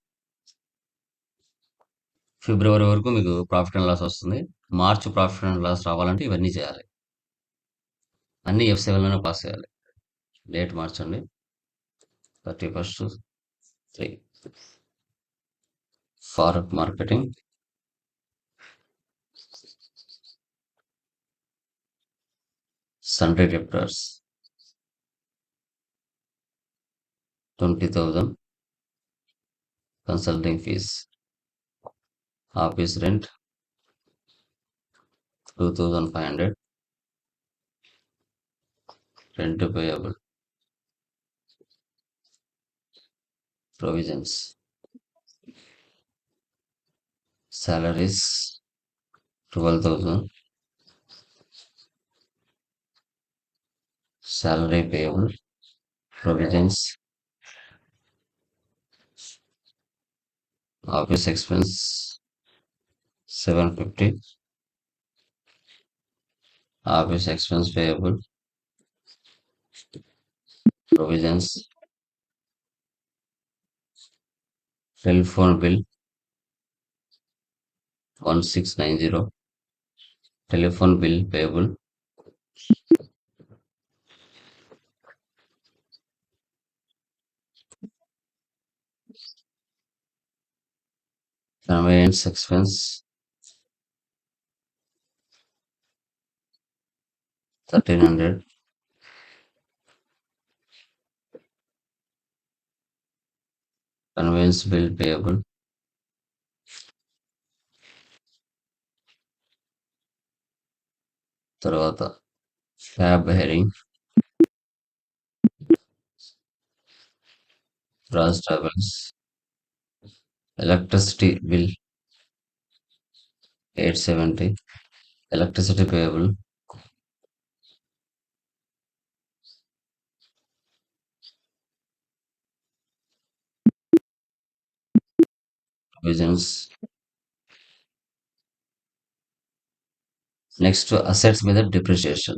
ఫిబ్రవరి వరకు మీకు ప్రాఫిట్ అండ్ లాస్ వస్తుంది. మార్చ్ ప్రాఫిట్ అండ్ లాస్ రావాలంటే ఇవన్నీ చేయాలి. అన్ని F7లోనే పాస్ చేయాలి. డేట్ మార్చండి. 31st 3 Farooq marketing. Sundry debtors 20,000. Consulting fee. Office rent 2,500. Rent payable. Provisions. salaries 12,000. salary payable. Provisions. Office expense 750. Office expense payable. Provisions. Telephone bill 1690. Telephone bill payable. Conveyance expense 1,300. Conveyance bill payable. తర్వాత cab herring Gross travels. Electricity bill 870. Electricity payable provisions. Next assets మీద depreciation.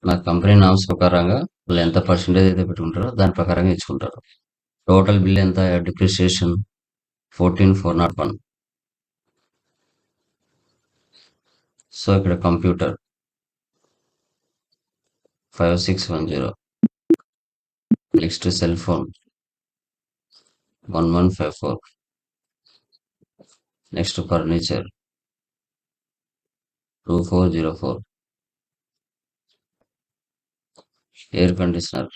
నా company norms ప్రకారంగా వాళ్ళు ఎంత percentage అయితే పెట్టుకుంటారో దాని ప్రకారంగా ఇచ్చుకుంటారు. టోటల్ బిల్ ఎంత డిప్రిసియేషన్ 14401. సో ఇక్కడ computer 5610. Next cell phone 1154. Next furniture 2404. Air conditioner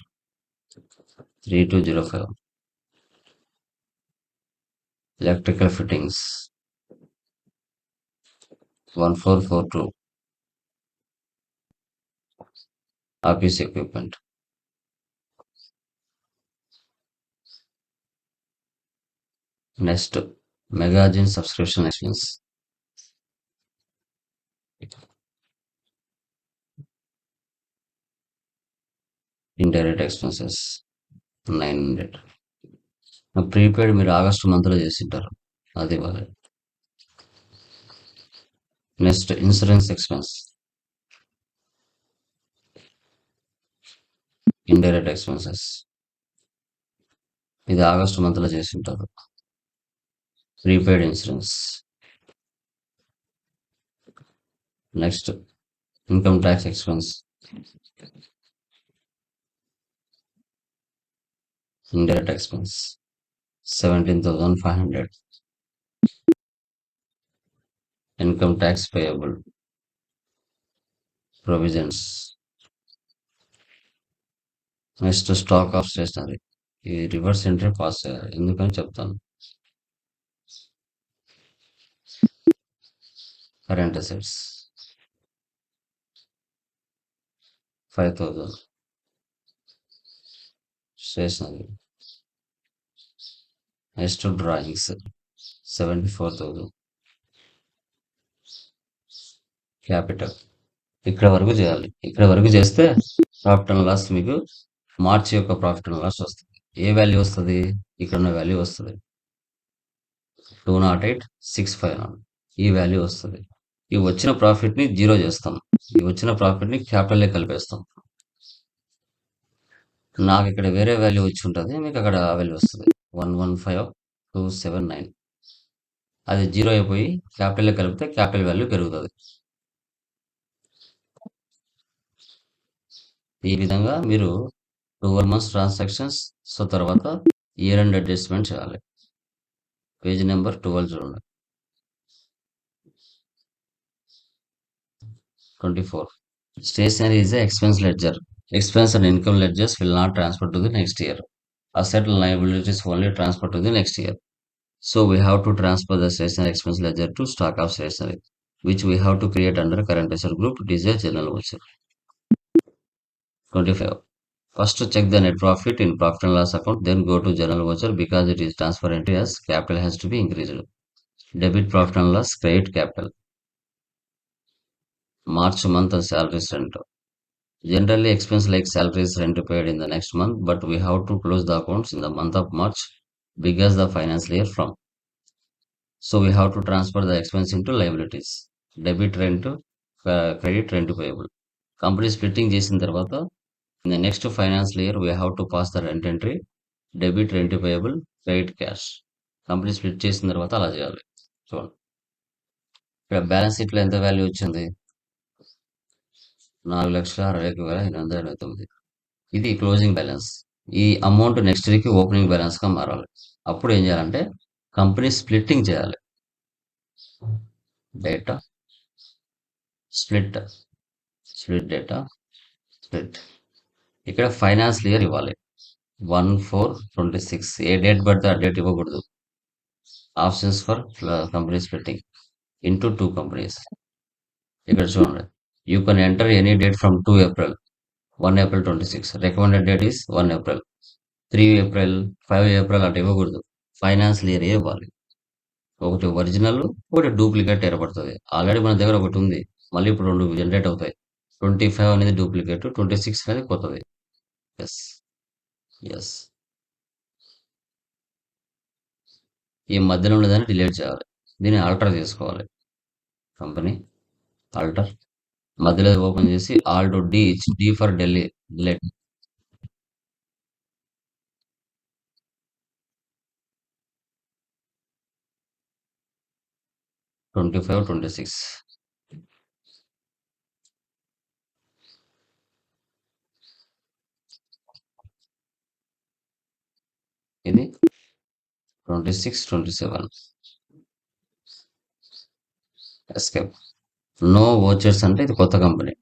3205. Electrical fittings 1442. Office equipment. Next magazine subscription expense indirect expenses 900. Prepaid మీరు ఆగస్టు మంత్లో చేసింటారు, అది ఇవ్వాలి. Next insurance expense indirect expenses, ఇది ఆగస్టు మంత్లో చేసింటారు. Prepaid insurance. Next income tax expense indirect expense 17,500. Income tax payable provisions. Next stock of stationery, ఈ reverse entry pass చేయాలి, ఎందుకని చెప్తాను. Current assets 5,000. Stationery. Next drawings 74,000. Capital ఇక్కడ వరకు చేయాలి. ఇక్కడ వరకు చేస్తే ప్రాఫిట్ అండ్ లాస్ మీకు మార్చి యొక్క ప్రాఫిట్ అండ్ లాస్ వస్తుంది. ఏ వాల్యూ వస్తుంది? ఇక్కడ ఉన్న వాల్యూ వస్తుంది 208,659. ఈ వాల్యూ వస్తుంది. ఈ వచ్చిన ప్రాఫిట్ని జీరో చేస్తాం. ఈ వచ్చిన ప్రాఫిట్ని క్యాపిటల్లే కలిపేస్తాం. నాకు ఇక్కడ వేరే వాల్యూ వచ్చి ఉంటుంది, మీకు అక్కడ ఆ వాల్యూ వస్తుంది 115,279. అది జీరో అయిపోయి క్యాపిటల్లే కలిపితే క్యాపిటల్ వాల్యూ పెరుగుతుంది. ఈ విధంగా మీరు 12 months ట్రాన్సాక్షన్స్. సో తర్వాత ఇయర్ అండ్ అడ్జస్ట్మెంట్ చేయాలి. పేజ్ నెంబర్ 12 చూడండి. 24. Stationery is a expense ledger. Expense and income ledgers will not transfer to the next year. Asset and liabilities only transfer to the next year. So we have to transfer the stationery expense ledger to stock of stationery, which we have to create under current asset group. It is a general voucher. 25. First check the net profit in profit and loss account, then go to general voucher because it is transfer entry as capital has to be increased. Debit profit and loss, credit capital. March month salaries rent. Generally expense like salaries rent paid in the next month, but we have to close the accounts in the month of March because the financial year from. So we have to transfer the expense into liabilities. Debit rent, credit rent payable. Company splitting చేసిన తర్వాత in the next financial year we have to pass the rent entry, debit rent payable, credit cash. Company split చేసిన తర్వాత అలా చేయాలి. చూడండి ఇక్కడ balance షీట్లో ఎంత వాల్యూ వచ్చింది? 4,61,829. ఇది క్లోజింగ్ బ్యాలెన్స్. ఈ అమౌంట్ నెక్స్ట్ వీక్ ఓపెనింగ్ బ్యాలెన్స్గా మారాలి. అప్పుడు ఏం చేయాలంటే కంపెనీ స్ప్లిట్టింగ్ చేయాలి. Data split, split data split. ఇక్కడ ఫైనాన్షియల్ ఇయర్ ఇవ్వాలి 1/4/26. ఏ డేట్ పడితే ఆ డేట్ ఇవ్వకూడదు. Options for company splitting into 2 companies. ఇక్కడ చూడండి, you can enter any date from 2 April. 1 April 26. Recommended date is 1 April. 3 April, 5 April అట్లా ఇవ్వకూడదు. ఫైనాన్షియల్ ఇయర్ ఇవ్వాలి. ఒకటి ఒరిజినల్, ఒకటి డూప్లికేట్ ఏర్పడుతుంది. ఆల్రెడీ మన దగ్గర ఒకటి ఉంది. మళ్ళీ ఇప్పుడు 2 జనరేట్ అవుతాయి. 25 అనేది డూప్లికేట్, 26 అనేది కొత్తది. ఎస్ ఎస్ ఈ మధ్యలో ఉండేదాన్ని డిలీట్ చేయాలి. దీన్ని ఆల్టర్ చేసుకోవాలి. కంపెనీ ఆల్టర్ మధ్యలో ఓపెన్ చేసి ఆల్ట్ డి ఇచ్చి D for Delhi delete. Twenty 26 ఇది 26, 27 ఎస్కేప్. నో వోచర్స్ అంటే ఇది కొత్త కంపెనీ.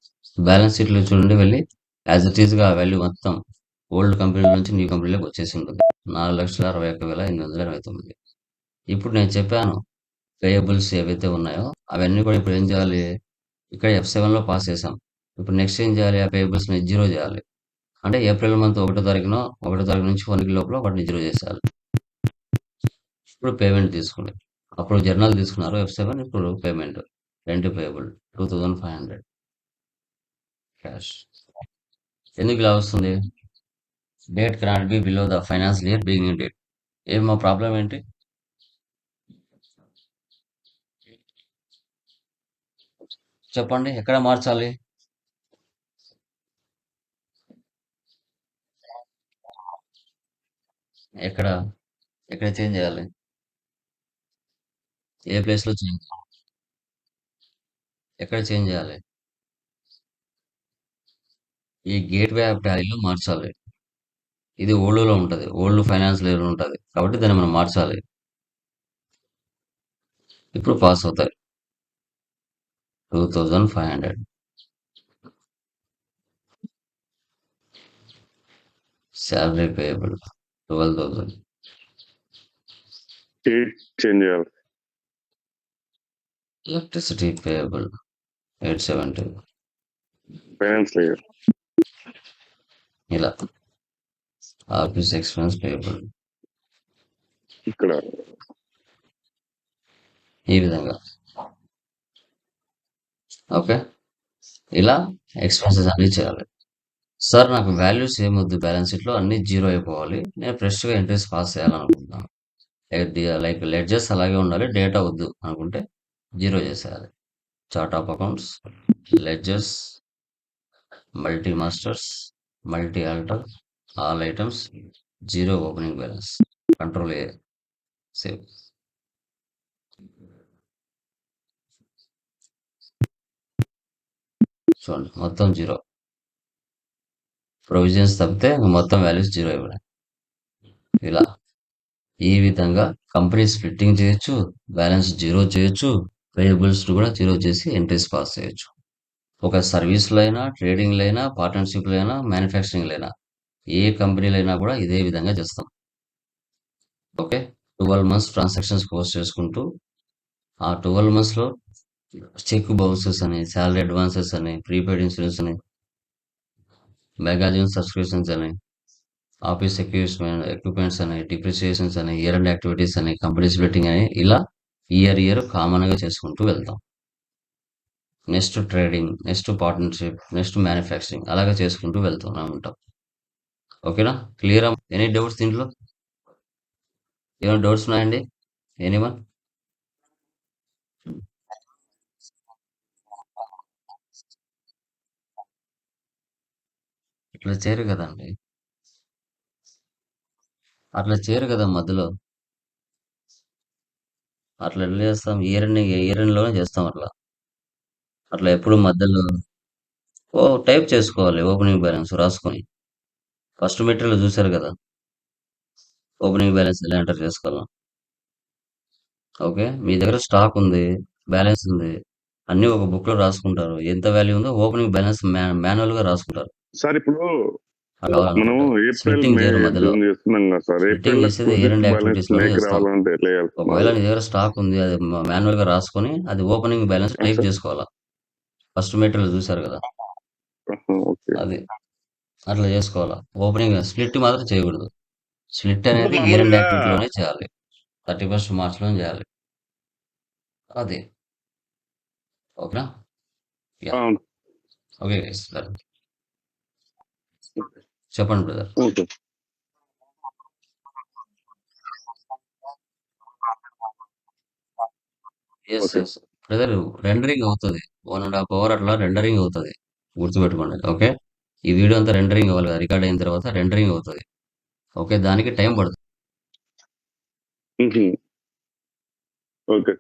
బ్యాలెన్స్ షీట్లో చూడండి, వెళ్ళి యాజ్ ఇట్ ఈస్గా ఆ వాల్యూ మొత్తం ఓల్డ్ కంపెనీ నుంచి న్యూ కంపెనీలోకి వచ్చేసి ఉంటుంది. 4,61,829. ఇప్పుడు నేను చెప్పాను పేయబుల్స్ ఏవైతే ఉన్నాయో అవన్నీ కూడా ఇప్పుడు ఏం చేయాలి, ఇక్కడ F7లో పాస్ చేసాం. ఇప్పుడు నెక్స్ట్ ఏం చేయాలి, ఆ పేయబుల్స్ని 0 చేయాలి. అంటే ఏప్రిల్ మంత్ 1వ తారీఖు నుంచి 1 లోపల వాటిని 0 చేసేయాలి. ఇప్పుడు పేమెంట్ తీసుకోండి. అప్పుడు జర్నల్ తీసుకున్నారు F7, ఇప్పుడు పేమెంట్ రెంట్ పేయబుల్ 2500 క్యాష్. ఎందుకు ఇలా వస్తుంది? Date cannot be below the financial year beginning date. ఏం మా ప్రాబ్లం ఏంటి? చెప్పండి, ఎక్కడ మార్చాలి? ఎక్కడ ఎక్కడ చేంజ్ చేయాలి? ఏ ప్లేస్లో చేంజ్, ఎక్కడ చేంజ్ చేయాలి? ఈ గేట్వే ఆఫ్ టాలీలో మార్చాలి. ఇది ఓల్డ్లో ఉంటుంది, ఓల్డ్ ఫైనాన్షియల్ ఇయర్ ఉంటుంది కాబట్టి దాన్ని మనం మార్చాలి. ఇప్పుడు పాస్ అవుతాయి 2500. Salary payable 12,000. చేంజ్ చేయాలి. Electricity payable 870. ఫైనాన్స్ ఇయర్ ఇలా ఆఫీస్ ఎక్స్పెన్స్ పేయబుల్ ఇక్కడ ఈ విధంగా. ఓకే, ఇలా ఎక్స్పెన్సెస్ అన్నీ చేయాలి. సార్ నాకు వాల్యూస్ ఏమొద్దు, బ్యాలెన్స్ షీట్లో అన్నీ 0 అయిపోవాలి, నేను ఫ్రెష్గా ఎంట్రీస్ పాస్ చేయాలనుకుంటున్నాను. లైక్ లెడ్జర్స్ అలాగే ఉండాలి, డేటా వద్దు అనుకుంటే 0 చేసేయాలి. Chart of accounts, ledgers, multi masters, multi alter, all items, 0 opening balance. Control A, save. చూడండి మొత్తం 0. ప్రొవిజన్స్ తప్పితే మొత్తం వాల్యూస్ 0 ఇవ్వడం. ఇలా ఈ విధంగా కంపెనీ స్ప్లిట్టింగ్ చేయొచ్చు, బ్యాలెన్స్ 0 చేయొచ్చు, పేయబుల్స్ కూడా 0 చేసి ఎంట్రీస్ పాస్ చేయొచ్చు. ఒక సర్వీస్లో అయినా, ట్రేడింగ్లో అయినా, పార్ట్నర్షిప్లో అయినా, మ్యానుఫ్యాక్చరింగ్లో అయినా, ఏ కంపెనీలో అయినా కూడా ఇదే విధంగా చేస్తాం. ఓకే, 12 మంత్స్ ట్రాన్సాక్షన్స్ క్లోజ్ చేసుకుంటూ ఆ 12 మంత్స్లో చెక్ బౌన్సెస్ అని, శాలరీ అడ్వాన్సెస్ అని, ప్రీపెయిడ్ ఇన్సూరెన్స్ అని, మెగాజిన్ సబ్స్క్రిప్షన్స్ అని, ఆఫీస్ ఎక్విప్మెంట్స్ అని, డిప్రిసియేషన్స్ అని, ఇయర్ అండ్ యాక్టివిటీస్ అని, కంపెనీ స్ప్లిట్టింగ్ అని, ఇలా ఇయర్ కామన్గా చేసుకుంటూ వెళ్తాం. Next trading, next partnership, next manufacturing, అలాగే చేసుకుంటూ వెళ్తూనే ఉంటాం. ఓకేనా? క్లియరా? ఎనీ డౌట్స్ దీంట్లో? ఏమైనా డౌట్స్ ఉన్నాయండి? ఎనీవన్? అట్లా చేయరు కదండి, అట్లా చేయరు కదా మధ్యలో. అట్లా ఎట్లా చేస్తాం? ఇయర్ లోనే చేస్తాం అట్లా. అట్లా ఎప్పుడు మధ్యలో టైప్ చేసుకోవాలి, ఓపెనింగ్ బ్యాలెన్స్ రాసుకొని. ఫస్ట్ మెటీరియల్ చూశారు కదా, ఓపెనింగ్ బ్యాలెన్స్ ఎలా ఎంటర్ చేసుకోవాలో. ఓకే, మీ దగ్గర స్టాక్ ఉంది, బ్యాలెన్స్ ఉంది, అన్నీ ఒక బుక్ లో రాసుకుంటారు. ఎంత వాల్యూ ఉందో ఓపెనింగ్ బ్యాలెన్స్ మాన్యువల్ గా రాసుకుంటారు. సార్ ఇప్పుడు అలా మనం కావాలనుకుంటే ఏప్రిల్ స్ప్లిట్టింగ్ మే చేయరు మధ్యలో. జూన్ చేస్తున్నాం కదా సార్. స్ప్లిట్టింగ్ ఏప్రిల్ చేసేది ఇయర్ అండ్ బ్యాలెన్స్ యాక్టివిటీస్ లోనే లేక చేస్తాం. రావాలంటే ఎట్లా చేయాలి? ఒకవేళ నీ దగ్గర స్టాక్ ఉంది, అది మాన్యువల్ గా రాసుకొని అది ఓపెనింగ్ బ్యాలెన్స్ టైప్ సార్ చేసుకోవాలా. ఫస్ట్ మెటీరియల్ చూసారు కదా, ఓకే. అది అట్లా చేసుకోవాలా. ఓపెనింగ్ స్ప్లిట్ మాత్రం చేయకూడదు. స్ప్లిట్ ఇప్పుడు అనేది ఇయర్ ఎండ్ మామూలుగా యాక్టివిటీలోనే చేయాలి. 31st మార్చ్‌లోనే చేయాలి. అది. ఓకేనా? యాహ్! అవును. Okay guys. డన్. చెప్పండి brother. Okay. Yes. Okay. Yes. Brother rendering అవుతది. 1 ½ అవర్ అట్లా రెండరింగ్ అవుతది. గుర్తుపెట్టుకోండి. ఓకే. ఈ వీడియో అంతా రెండరింగ్ అవ్వాలి కదా! రికార్డ్ అయిన తర్వాత రెండరింగ్ అవుతది. ఓకే. దానికి టైం పడుతుంది. హుహు. ఓకే.